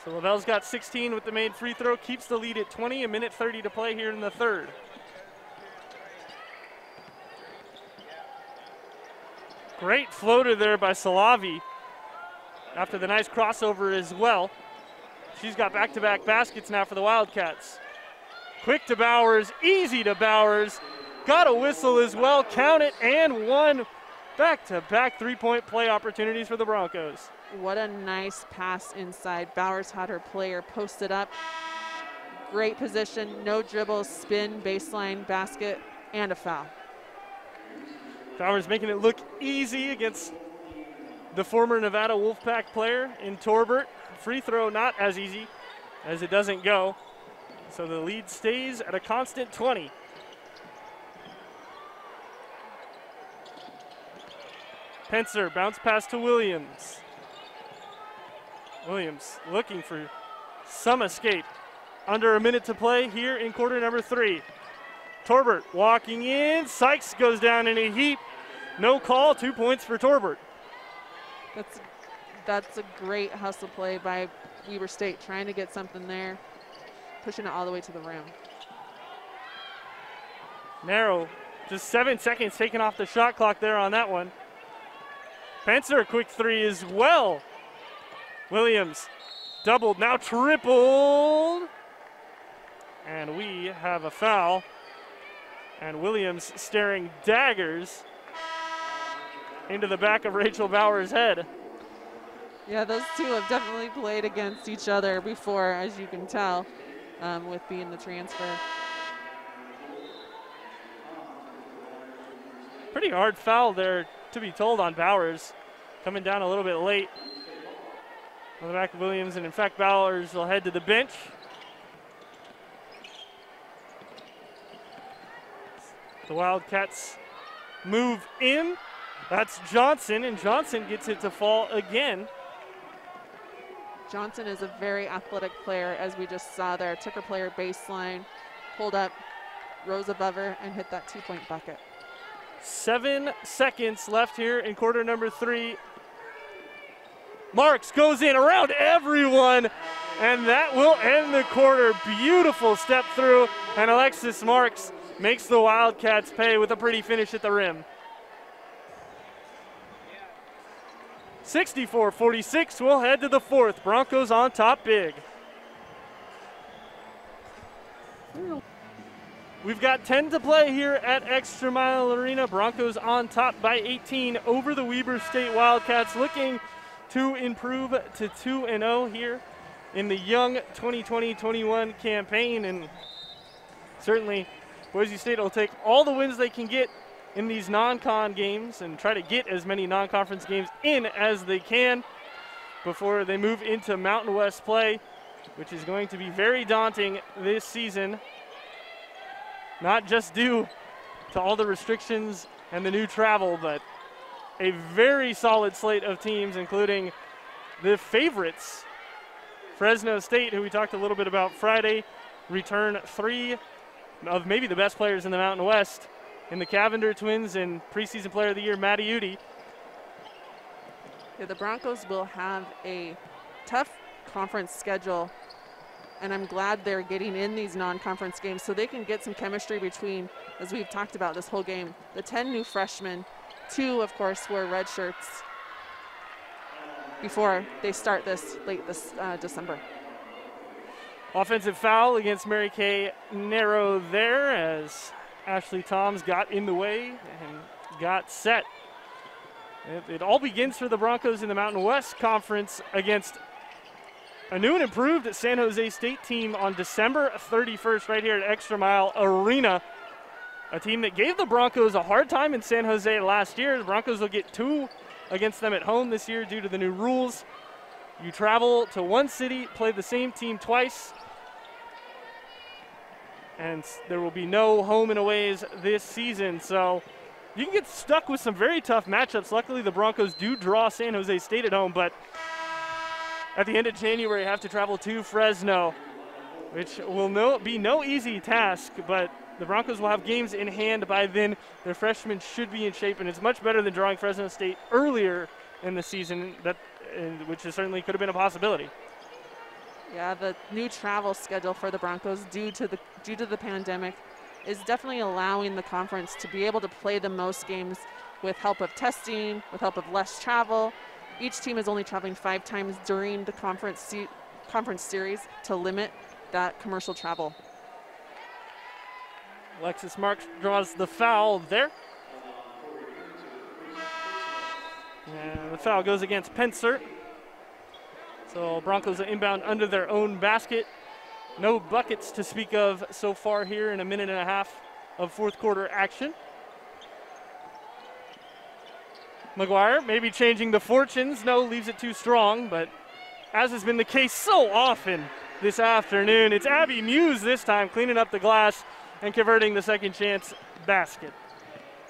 So Lavelle's got 16 with the made free throw, keeps the lead at 20, 1:30 to play here in the third. Great floater there by Salavi after the nice crossover as well. She's got back-to-back baskets now for the Wildcats. Quick to Bowers, easy to Bowers. Got a whistle as well, count it, and 1. Back-to-back three-point play opportunities for the Broncos. What a nice pass inside. Bowers had her player posted up. Great position, no dribble, spin, baseline, basket, and a foul. Bowers making it look easy against the former Nevada Wolfpack player in Torbert. Free throw not as easy as it doesn't go. So the lead stays at a constant 20. Pencer, bounce pass to Williams. Williams looking for some escape. Under a minute to play here in quarter number 3. Torbert walking in. Sykes goes down in a heap. No call, 2 points for Torbert. That's a great hustle play by Weber State, trying to get something there, pushing it all the way to the rim. Narrow, just 7 seconds taken off the shot clock there on that one. Pencer, quick 3 as well. Williams doubled, now tripled. And we have a foul. And Williams staring daggers into the back of Rachel Bowers' head. Yeah, those two have definitely played against each other before, as you can tell, with being the transfer. Pretty hard foul there, to be told, on Bowers. Coming down a little bit late on the back of Williams, and in fact, Bowers will head to the bench. The Wildcats move in. That's Johnson, and Johnson gets it to fall again. Johnson is a very athletic player, as we just saw there. Took her player baseline, pulled up, rose above her, and hit that 2-point bucket. 7 seconds left here in quarter number 3. Marks goes in around everyone, and that will end the quarter. Beautiful step through, and Alexis Marks makes the Wildcats pay with a pretty finish at the rim. 64-46, we'll head to the fourth. Broncos on top big. We've got 10 to play here at ExtraMile Arena. Broncos on top by 18 over the Weber State Wildcats, looking to improve to 2-0 here in the young 2020-21 campaign. And certainly Boise State will take all the wins they can get in these non-con games and try to get as many non-conference games in as they can before they move into Mountain West play, which is going to be very daunting this season, not just due to all the restrictions and the new travel, but a very solid slate of teams, including the favorites, Fresno State, who we talked a little bit about Friday, return 3 of maybe the best players in the Mountain West in the Cavender twins and preseason player of the year, Maddie Udy. Yeah, the Broncos will have a tough conference schedule, and I'm glad they're getting in these non-conference games so they can get some chemistry between, as we've talked about this whole game, the 10 new freshmen. 2, of course, were red shirts before they start this late this December. Offensive foul against Mary Kay Narrow there as Ashley Toms got in the way and got set. It all begins for the Broncos in the Mountain West Conference against a new and improved San Jose State team on December 31st right here at ExtraMile Arena. A team that gave the Broncos a hard time in San Jose last year. The Broncos will get 2 against them at home this year due to the new rules. You travel to one city, play the same team twice, and there will be no home and aways this season. So you can get stuck with some very tough matchups. Luckily, the Broncos do draw San Jose State at home, but at the end of January, have to travel to Fresno, which will be no easy task, but the Broncos will have games in hand by then. Their freshmen should be in shape, and it's much better than drawing Fresno State earlier in the season, which certainly could have been a possibility. Yeah, the new travel schedule for the Broncos due to the pandemic is definitely allowing the conference to be able to play the most games with help of testing, with help of less travel. Each team is only traveling 5 times during the conference series to limit that commercial travel. Alexis Marks draws the foul there. And the foul goes against Penser. So Broncos are inbound under their own basket. No buckets to speak of so far here in a minute and a half of fourth quarter action. McGuire maybe changing the fortunes. No, leaves it too strong, but as has been the case so often this afternoon, it's Abby Muse this time cleaning up the glass and converting the second chance basket.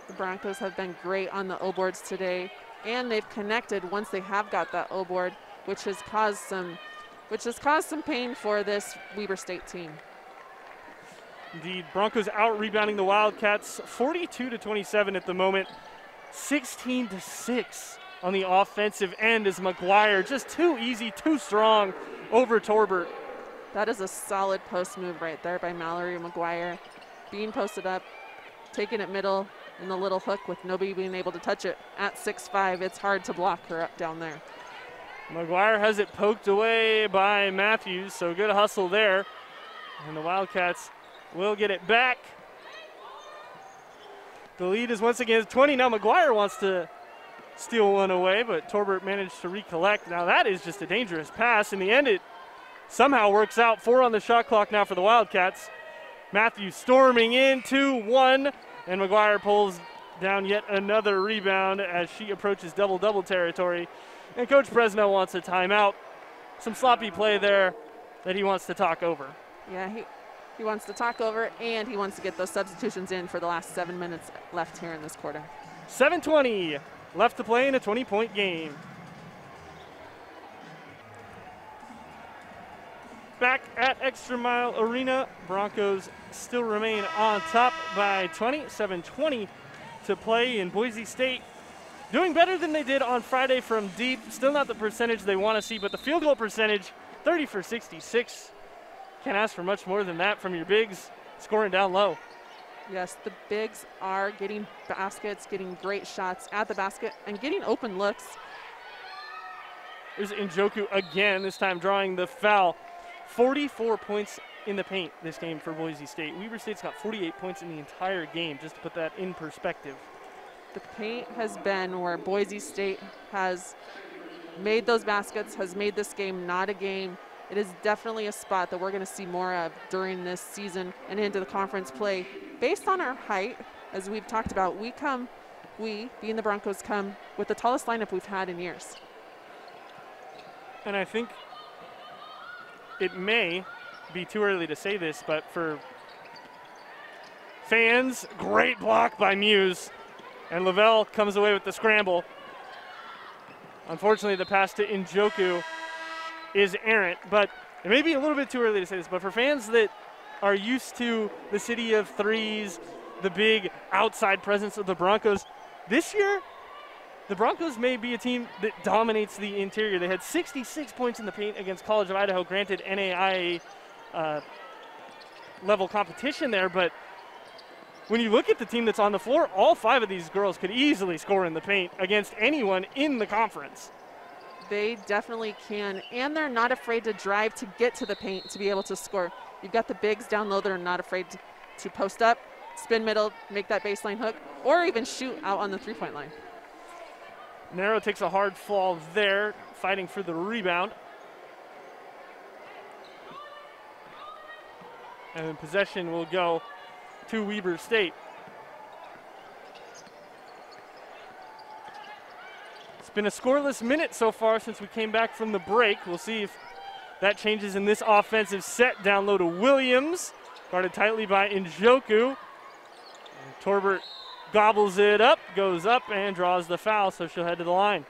The Broncos have been great on the O-boards today, and they've connected once they have got that O-board, which has caused some pain for this Weber State team. Indeed, Broncos out rebounding the Wildcats 42-27 at the moment. 16-6 on the offensive end as McGuire just too easy, too strong over Torbert. That is a solid post move right there by Mallory McGuire. Being posted up, taking it middle in the little hook with nobody being able to touch it. At 6'5", it's hard to block her up down there. McGuire has it poked away by Matthews, so good hustle there. And the Wildcats will get it back. The lead is once again 20. Now McGuire wants to steal one away, but Torbert managed to recollect. Now that is just a dangerous pass. In the end, it somehow works out. 4 on the shot clock now for the Wildcats. Matthews storming in 2-1, and McGuire pulls down yet another rebound as she approaches double-double territory. And Coach Fresno wants a timeout. Some sloppy play there that he wants to talk over. Yeah, he wants to talk over, and he wants to get those substitutions in for the last 7 minutes left here in this quarter. 7:20 left to play in a 20-point game. Back at ExtraMile Arena, Broncos still remain on top by 20, 7:20 to play in Boise State. Doing better than they did on Friday from deep. Still not the percentage they want to see, but the field goal percentage, 30 for 66. Can't ask for much more than that from your bigs, scoring down low. Yes, the bigs are getting baskets, getting great shots at the basket, and getting open looks. There's Njoku again, this time drawing the foul. 44 points in the paint this game for Boise State. Weber State's got 48 points in the entire game, just to put that in perspective. The paint has been where Boise State has made those baskets, has made this game not a game. It is definitely a spot that we're going to see more of during this season and into the conference play. Based on our height, as we've talked about, we, being the Broncos, come with the tallest lineup we've had in years. And I think it may be too early to say this, but for fans, great block by Muse. And Lavelle comes away with the scramble. Unfortunately, the pass to Njoku is errant, but it may be a little bit too early to say this, but for fans that are used to the city of threes, the big outside presence of the Broncos, this year, the Broncos may be a team that dominates the interior. They had 66 points in the paint against College of Idaho, granted NAIA level competition there, but when you look at the team that's on the floor, all 5 of these girls could easily score in the paint against anyone in the conference. They definitely can, and they're not afraid to drive to get to the paint to be able to score. You've got the bigs down low that are not afraid to post up, spin middle, make that baseline hook, or even shoot out on the three-point line. Narrow takes a hard fall there, fighting for the rebound. And then possession will go to Weber State. It's been a scoreless minute so far since we came back from the break. We'll see if that changes in this offensive set. Down low to Williams, guarded tightly by Njoku. And Torbert gobbles it up, goes up, and draws the foul, so she'll head to the line.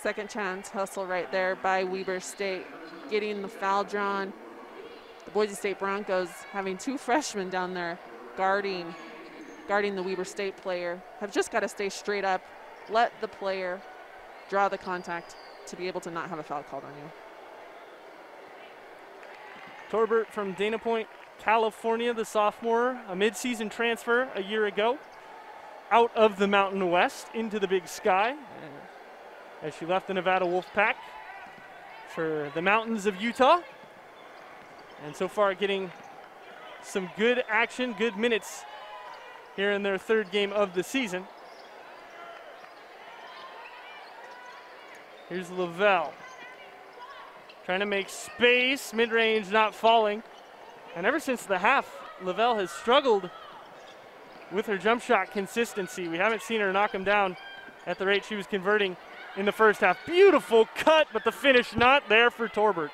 Second chance hustle right there by Weber State, getting the foul drawn. The Boise State Broncos having two freshmen down there guarding the Weber State player. Have just got to stay straight up, let the player draw the contact to be able to not have a foul called on you. Torbert from Dana Point, California, the sophomore, a midseason transfer a year ago, out of the Mountain West into the Big Sky as she left the Nevada Wolfpack for the mountains of Utah. And so far getting some good action, good minutes here in their third game of the season. Here's Lavelle. Trying to make space, mid-range not falling. And ever since the half, Lavelle has struggled with her jump shot consistency. We haven't seen her knock him down at the rate she was converting in the first half. Beautiful cut, but the finish not there for Torbert.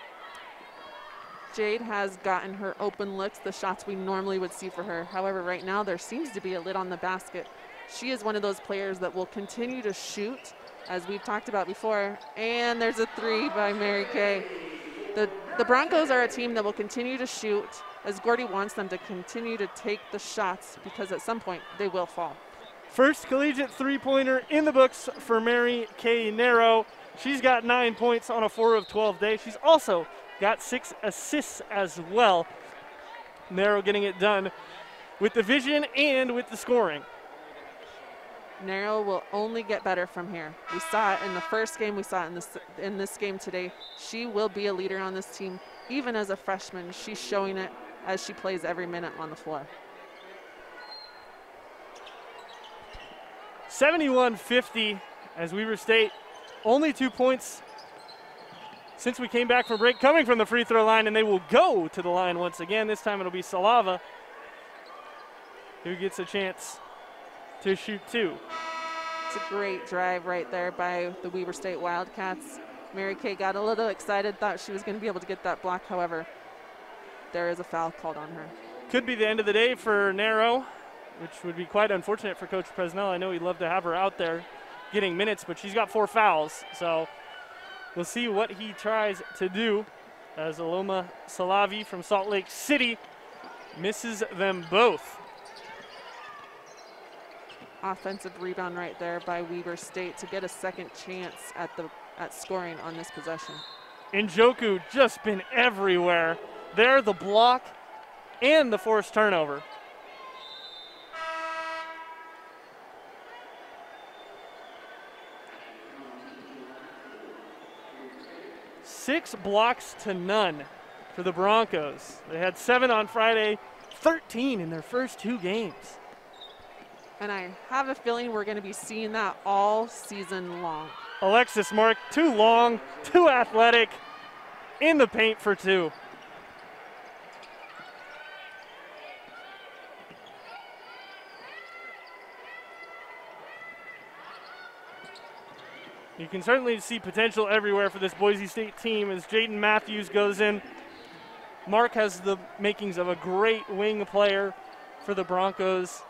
Jade has gotten her open looks, the shots we normally would see for her. However, right now there seems to be a lid on the basket. She is one of those players that will continue to shoot, as we've talked about before. And there's a three by Mary Kay. The Broncos are a team that will continue to shoot as Gordy wants them to continue to take the shots, because at some point they will fall. First collegiate three-pointer in the books for Mary Kay Narrow. She's got 9 points on a 4 of 12 day. She's also got 6 assists as well. Narrow getting it done with the vision and with the scoring. Narrow will only get better from here. We saw it in the first game. We saw it in this game today. She will be a leader on this team. Even as a freshman, she's showing it as she plays every minute on the floor. 71-50 as Weber State only 2 points since we came back from break, coming from the free throw line, and they will go to the line once again. This time it'll be Salava who gets a chance to shoot two. It's a great drive right there by the Weber State Wildcats. Mary Kay got a little excited, thought she was going to be able to get that block. However, there is a foul called on her. Could be the end of the day for Narrow, which would be quite unfortunate for Coach Presnell. I know he'd love to have her out there getting minutes, but she's got 4 fouls. So we'll see what he tries to do as Aloma Salavi from Salt Lake City misses them both. Offensive rebound right there by Weber State to get a second chance at scoring on this possession. Njoku just been everywhere. There, the block and the forced turnover. Six blocks to none for the Broncos. They had 7 on Friday, 13 in their first 2 games. And I have a feeling we're going to be seeing that all season long. Alexis Mark, too long, too athletic, in the paint for 2. You can certainly see potential everywhere for this Boise State team as Jaden Matthews goes in. Mark has the makings of a great wing player for the Broncos.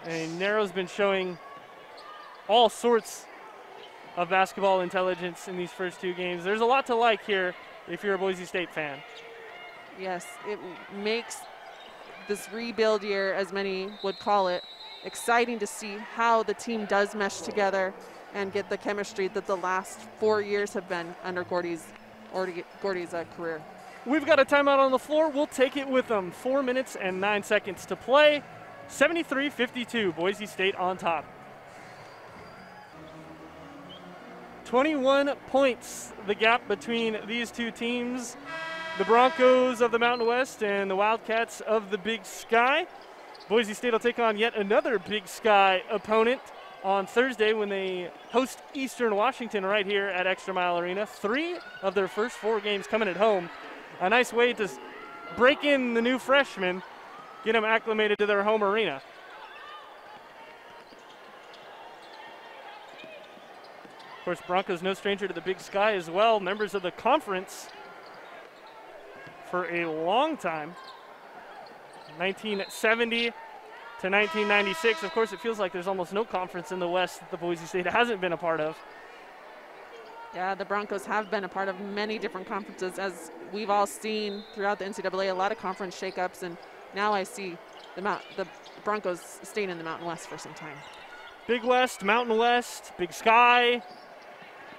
And Narrow's been showing all sorts of basketball intelligence in these first 2 games. There's a lot to like here if you're a Boise State fan. Yes, it makes this rebuild year, as many would call it, exciting to see how the team does mesh together and get the chemistry that the last 4 years have been under Gordy's career. We've got a timeout on the floor. We'll take it with them. 4 minutes and 9 seconds to play. 73-52, Boise State on top. 21 points, the gap between these two teams. The Broncos of the Mountain West and the Wildcats of the Big Sky. Boise State will take on yet another Big Sky opponent on Thursday when they host Eastern Washington right here at ExtraMile Arena. 3 of their first 4 games coming at home. A nice way to break in the new freshmen, get them acclimated to their home arena. Of course, Broncos no stranger to the Big Sky as well, members of the conference for a long time, 1970 to 1996. Of course, it feels like there's almost no conference in the West that the Boise State hasn't been a part of. Yeah, the Broncos have been a part of many different conferences, as we've all seen throughout the NCAA, a lot of conference shakeups, and now I see the Broncos staying in the Mountain West for some time. Big West, Mountain West, Big Sky,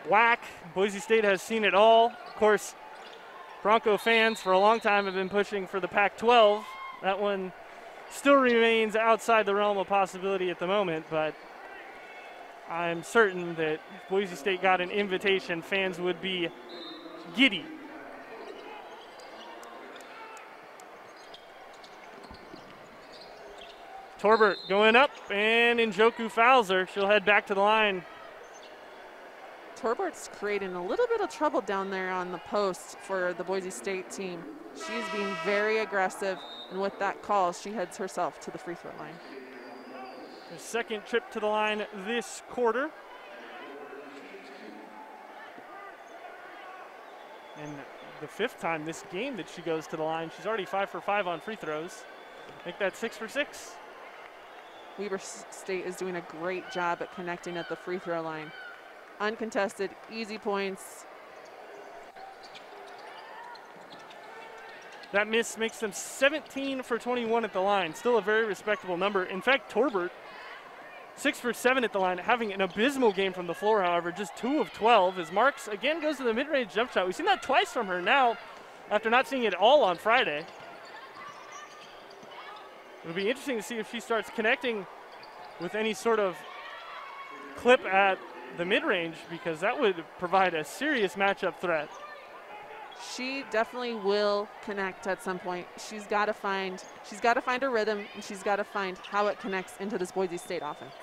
WAC. Boise State has seen it all. Of course, Bronco fans for a long time have been pushing for the Pac-12. That one still remains outside the realm of possibility at the moment, but I'm certain that if Boise State got an invitation, fans would be giddy. Torbert going up, and Njoku fouls her. She'll head back to the line. Torbert's creating a little bit of trouble down there on the post for the Boise State team. She's being very aggressive, and with that call, she heads herself to the free throw line. Her second trip to the line this quarter. And the 5th time this game that she goes to the line. She's already 5 for 5 on free throws. Make that 6 for 6. Weber State is doing a great job at connecting at the free throw line. Uncontested, easy points. That miss makes them 17 for 21 at the line. Still a very respectable number. In fact, Torbert, 6 for 7 at the line, having an abysmal game from the floor, however, just 2 of 12. As Marks again goes to the mid-range jump shot. We've seen that twice from her now after not seeing it all on Friday. It'll be interesting to see if she starts connecting with any sort of clip at the mid-range, because that would provide a serious matchup threat. She definitely will connect at some point. She's got to find her rhythm, and she's got to find how it connects into this Boise State offense.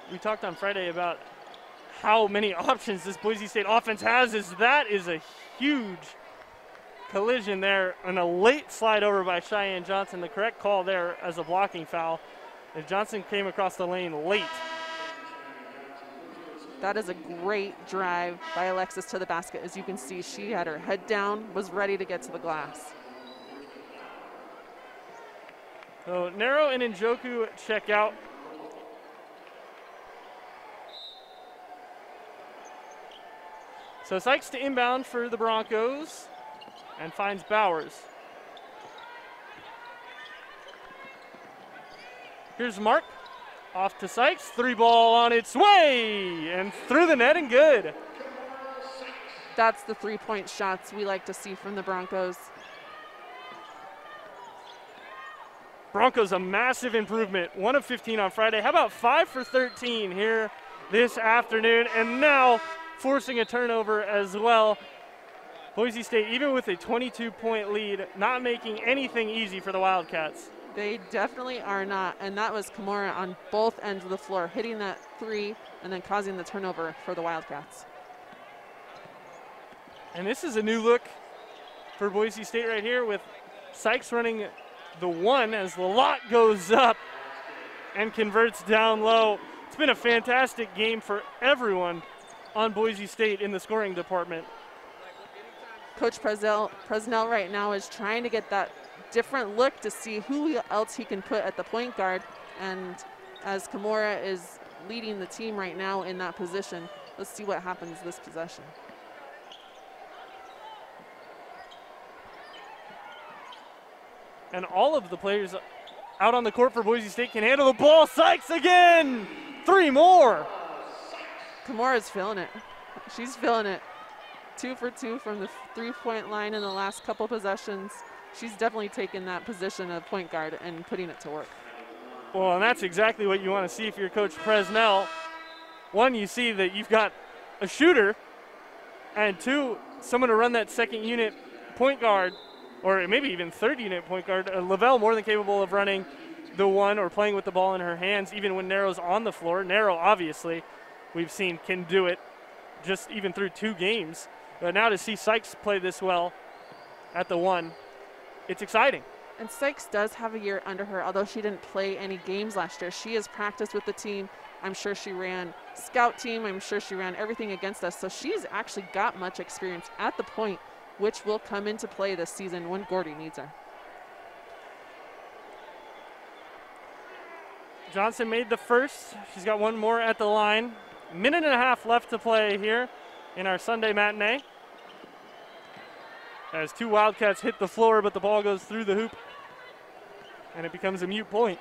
We talked on Friday about how many options this Boise State offense has. That is a huge collision there, and a late slide over by Cheyenne Johnson. The correct call there as a blocking foul. And Johnson came across the lane late. That is a great drive by Alexis to the basket. As you can see, she had her head down, was ready to get to the glass. So Nero and Njoku check out. So Sykes to inbound for the Broncos and finds Bowers. Here's Mark, off to Sykes, 3 ball on its way, and through the net and good. That's the 3-point shots we like to see from the Broncos. Broncos a massive improvement, 1 of 15 on Friday. How about 5 for 13 here this afternoon, and now forcing a turnover as well. Boise State, even with a 22-point lead, not making anything easy for the Wildcats. They definitely are not, and that was Kimura on both ends of the floor, hitting that 3 and then causing the turnover for the Wildcats. And this is a new look for Boise State right here, with Sykes running the 1 as the lot goes up and converts down low. It's been a fantastic game for everyone on Boise State in the scoring department. Coach Presnell right now is trying to get that different look to see who else he can put at the point guard, and as Kimura is leading the team right now in that position, let's see what happens this possession. And all of the players out on the court for Boise State can handle the ball. Sykes again, 3 more. Kimura's feeling it. She's feeling it. 2 for 2 from the 3-point line in the last couple possessions. She's definitely taken that position of point guard and putting it to work. Well, and that's exactly what you want to see if you're Coach Presnell. one, you see that you've got a shooter, and two, someone to run that second unit point guard, or maybe even third unit point guard. Lavelle more than capable of running the one or playing with the ball in her hands, even when Narrow's on the floor. Narrow, obviously, we've seen can do it just even through 2 games. But now to see Sykes play this well at the one, it's exciting. And Sykes does have a year under her, although she didn't play any games last year. She has practiced with the team. I'm sure she ran scout team. I'm sure she ran everything against us. So she's actually got much experience at the point, which will come into play this season when Gordy needs her. Johnson made the first. She's got one more at the line. 1.5 minutes left to play here in our Sunday matinee. As 2 Wildcats hit the floor, but the ball goes through the hoop, and it becomes a mute point.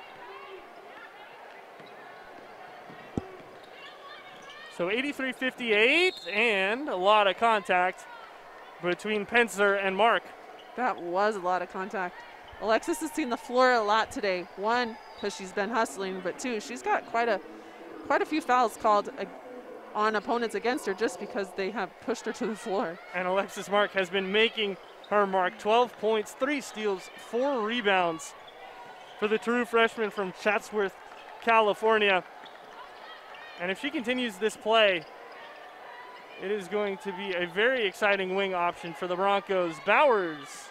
So 83-58, and a lot of contact between Penzer and Mark. That was a lot of contact. Alexis has seen the floor a lot today. 1, because she's been hustling, but 2, she's got quite a few fouls called on opponents against her just because they have pushed her to the floor. And Alexis Mark has been making her mark. 12 points, 3 steals, 4 rebounds for the true freshman from Chatsworth, California. And if she continues this play, it is going to be a very exciting wing option for the Broncos. Bowers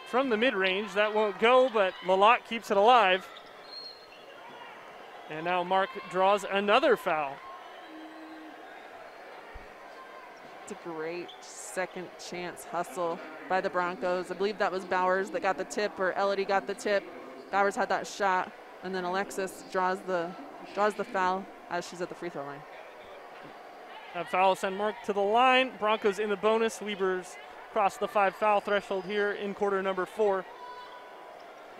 from the mid-range. That won't go, but Lalott keeps it alive. And now Mark draws another foul. It's a great second chance hustle by the Broncos. I believe that was Bowers that got the tip, or Elodie got the tip. Bowers had that shot, and then Alexis draws the foul as she's at the free throw line. That foul will send Mark to the line. Broncos in the bonus. Weber's crossed the 5 foul threshold here in quarter number 4.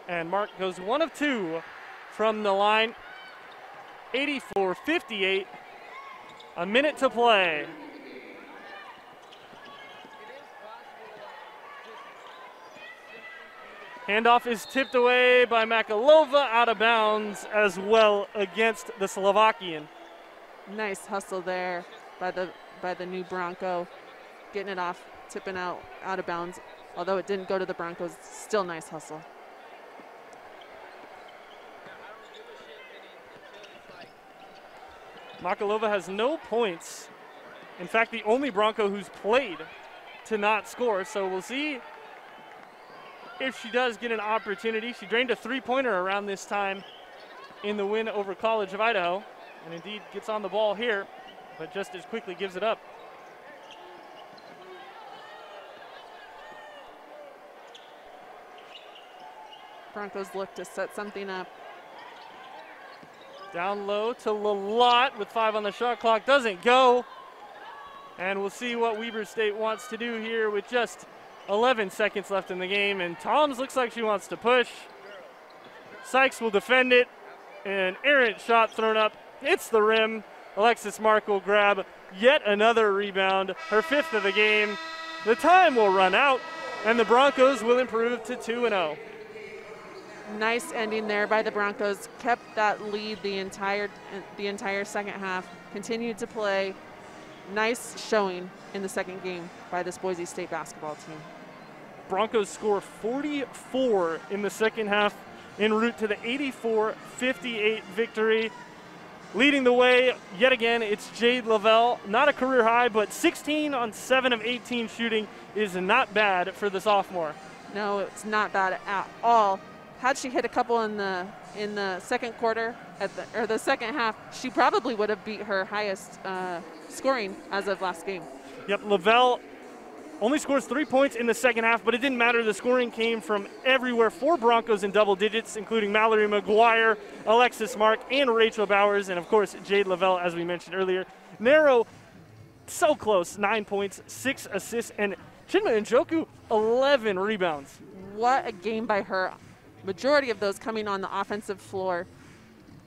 And Mark goes 1 of 2 from the line. 84-58. A minute to play. Handoff is tipped away by Makalova, out of bounds as well against the Slovakian. Nice hustle there by the new Bronco, getting it off, tipping out of bounds. Although it didn't go to the Broncos, still nice hustle. Makalova has no points. In fact, the only Bronco who's played to not score, so we'll see if she does get an opportunity. She drained a 3-pointer around this time in the win over College of Idaho, and indeed gets on the ball here, but just as quickly gives it up. Broncos look to set something up. Down low to Lalott with 5 on the shot clock. Doesn't go. And we'll see what Weber State wants to do here with just 11 seconds left in the game. And Toms looks like she wants to push. Sykes will defend it. An errant shot thrown up. Hits the rim. Alexis Mark will grab yet another rebound. Her 5th of the game. The time will run out. And the Broncos will improve to 2-0. Nice ending there by the Broncos. Kept that lead the entire second half. Continued to play. Nice showing in the second game by this Boise State basketball team. Broncos score 44 in the second half en route to the 84-58 victory. Leading the way yet again, it's Jade Lavelle. Not a career high, but 16 on 7 of 18 shooting is not bad for the sophomore. No, it's not bad at all. Had she hit a couple in the second quarter or the second half, she probably would have beat her highest scoring as of last game. Yep, Lavelle only scores 3 points in the second half, but it didn't matter. The scoring came from everywhere. 4 Broncos in double digits, including Mallory McGuire, Alexis Mark, and Rachel Bowers, and of course Jade Lavelle, as we mentioned earlier. Narrow, so close, 9 points, 6 assists, and Chinma Njoku, 11 rebounds. What a game by her. Majority of those coming on the offensive floor.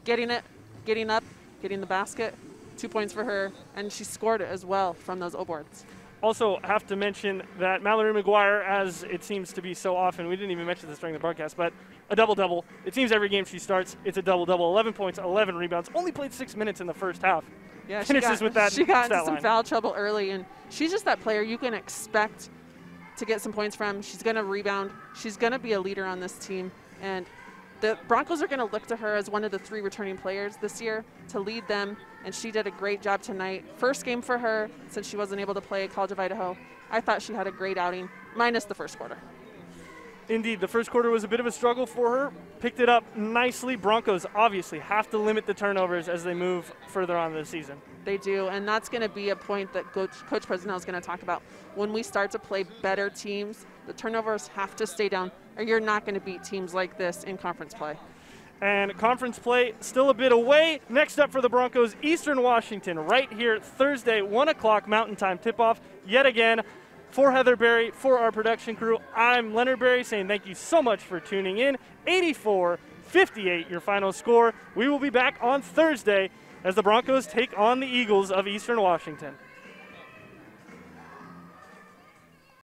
Getting it, getting up, getting the basket. 2 points for her, and she scored as well from those O-boards. Also have to mention that Mallory McGuire, as it seems to be so often, we didn't even mention this during the broadcast, but a double-double. It seems every game she starts, it's a double-double. 11 points, 11 rebounds. Only played 6 minutes in the first half. Yeah, finishes with that she got into stat some line. foul trouble early, and she's just that player you can expect to get some points from. She's going to rebound. She's going to be a leader on this team, and the Broncos are going to look to her as one of the 3 returning players this year to lead them, and she did a great job tonight. First game for her since she wasn't able to play at College of Idaho. I thought she had a great outing, minus the first quarter. Indeed, the first quarter was a bit of a struggle for her. Picked it up nicely. Broncos obviously have to limit the turnovers as they move further on in the season. They do, and that's going to be a point that Coach Presnell is going to talk about. When we start to play better teams, the turnovers have to stay down, or you're not going to beat teams like this in conference play. And conference play still a bit away. Next up for the Broncos, Eastern Washington, right here Thursday, 1 o'clock Mountain Time tip-off. Yet again, for Heather Berry, for our production crew, I'm Leonard Berry saying thank you so much for tuning in. 84-58 your final score. We will be back on Thursday as the Broncos take on the Eagles of Eastern Washington.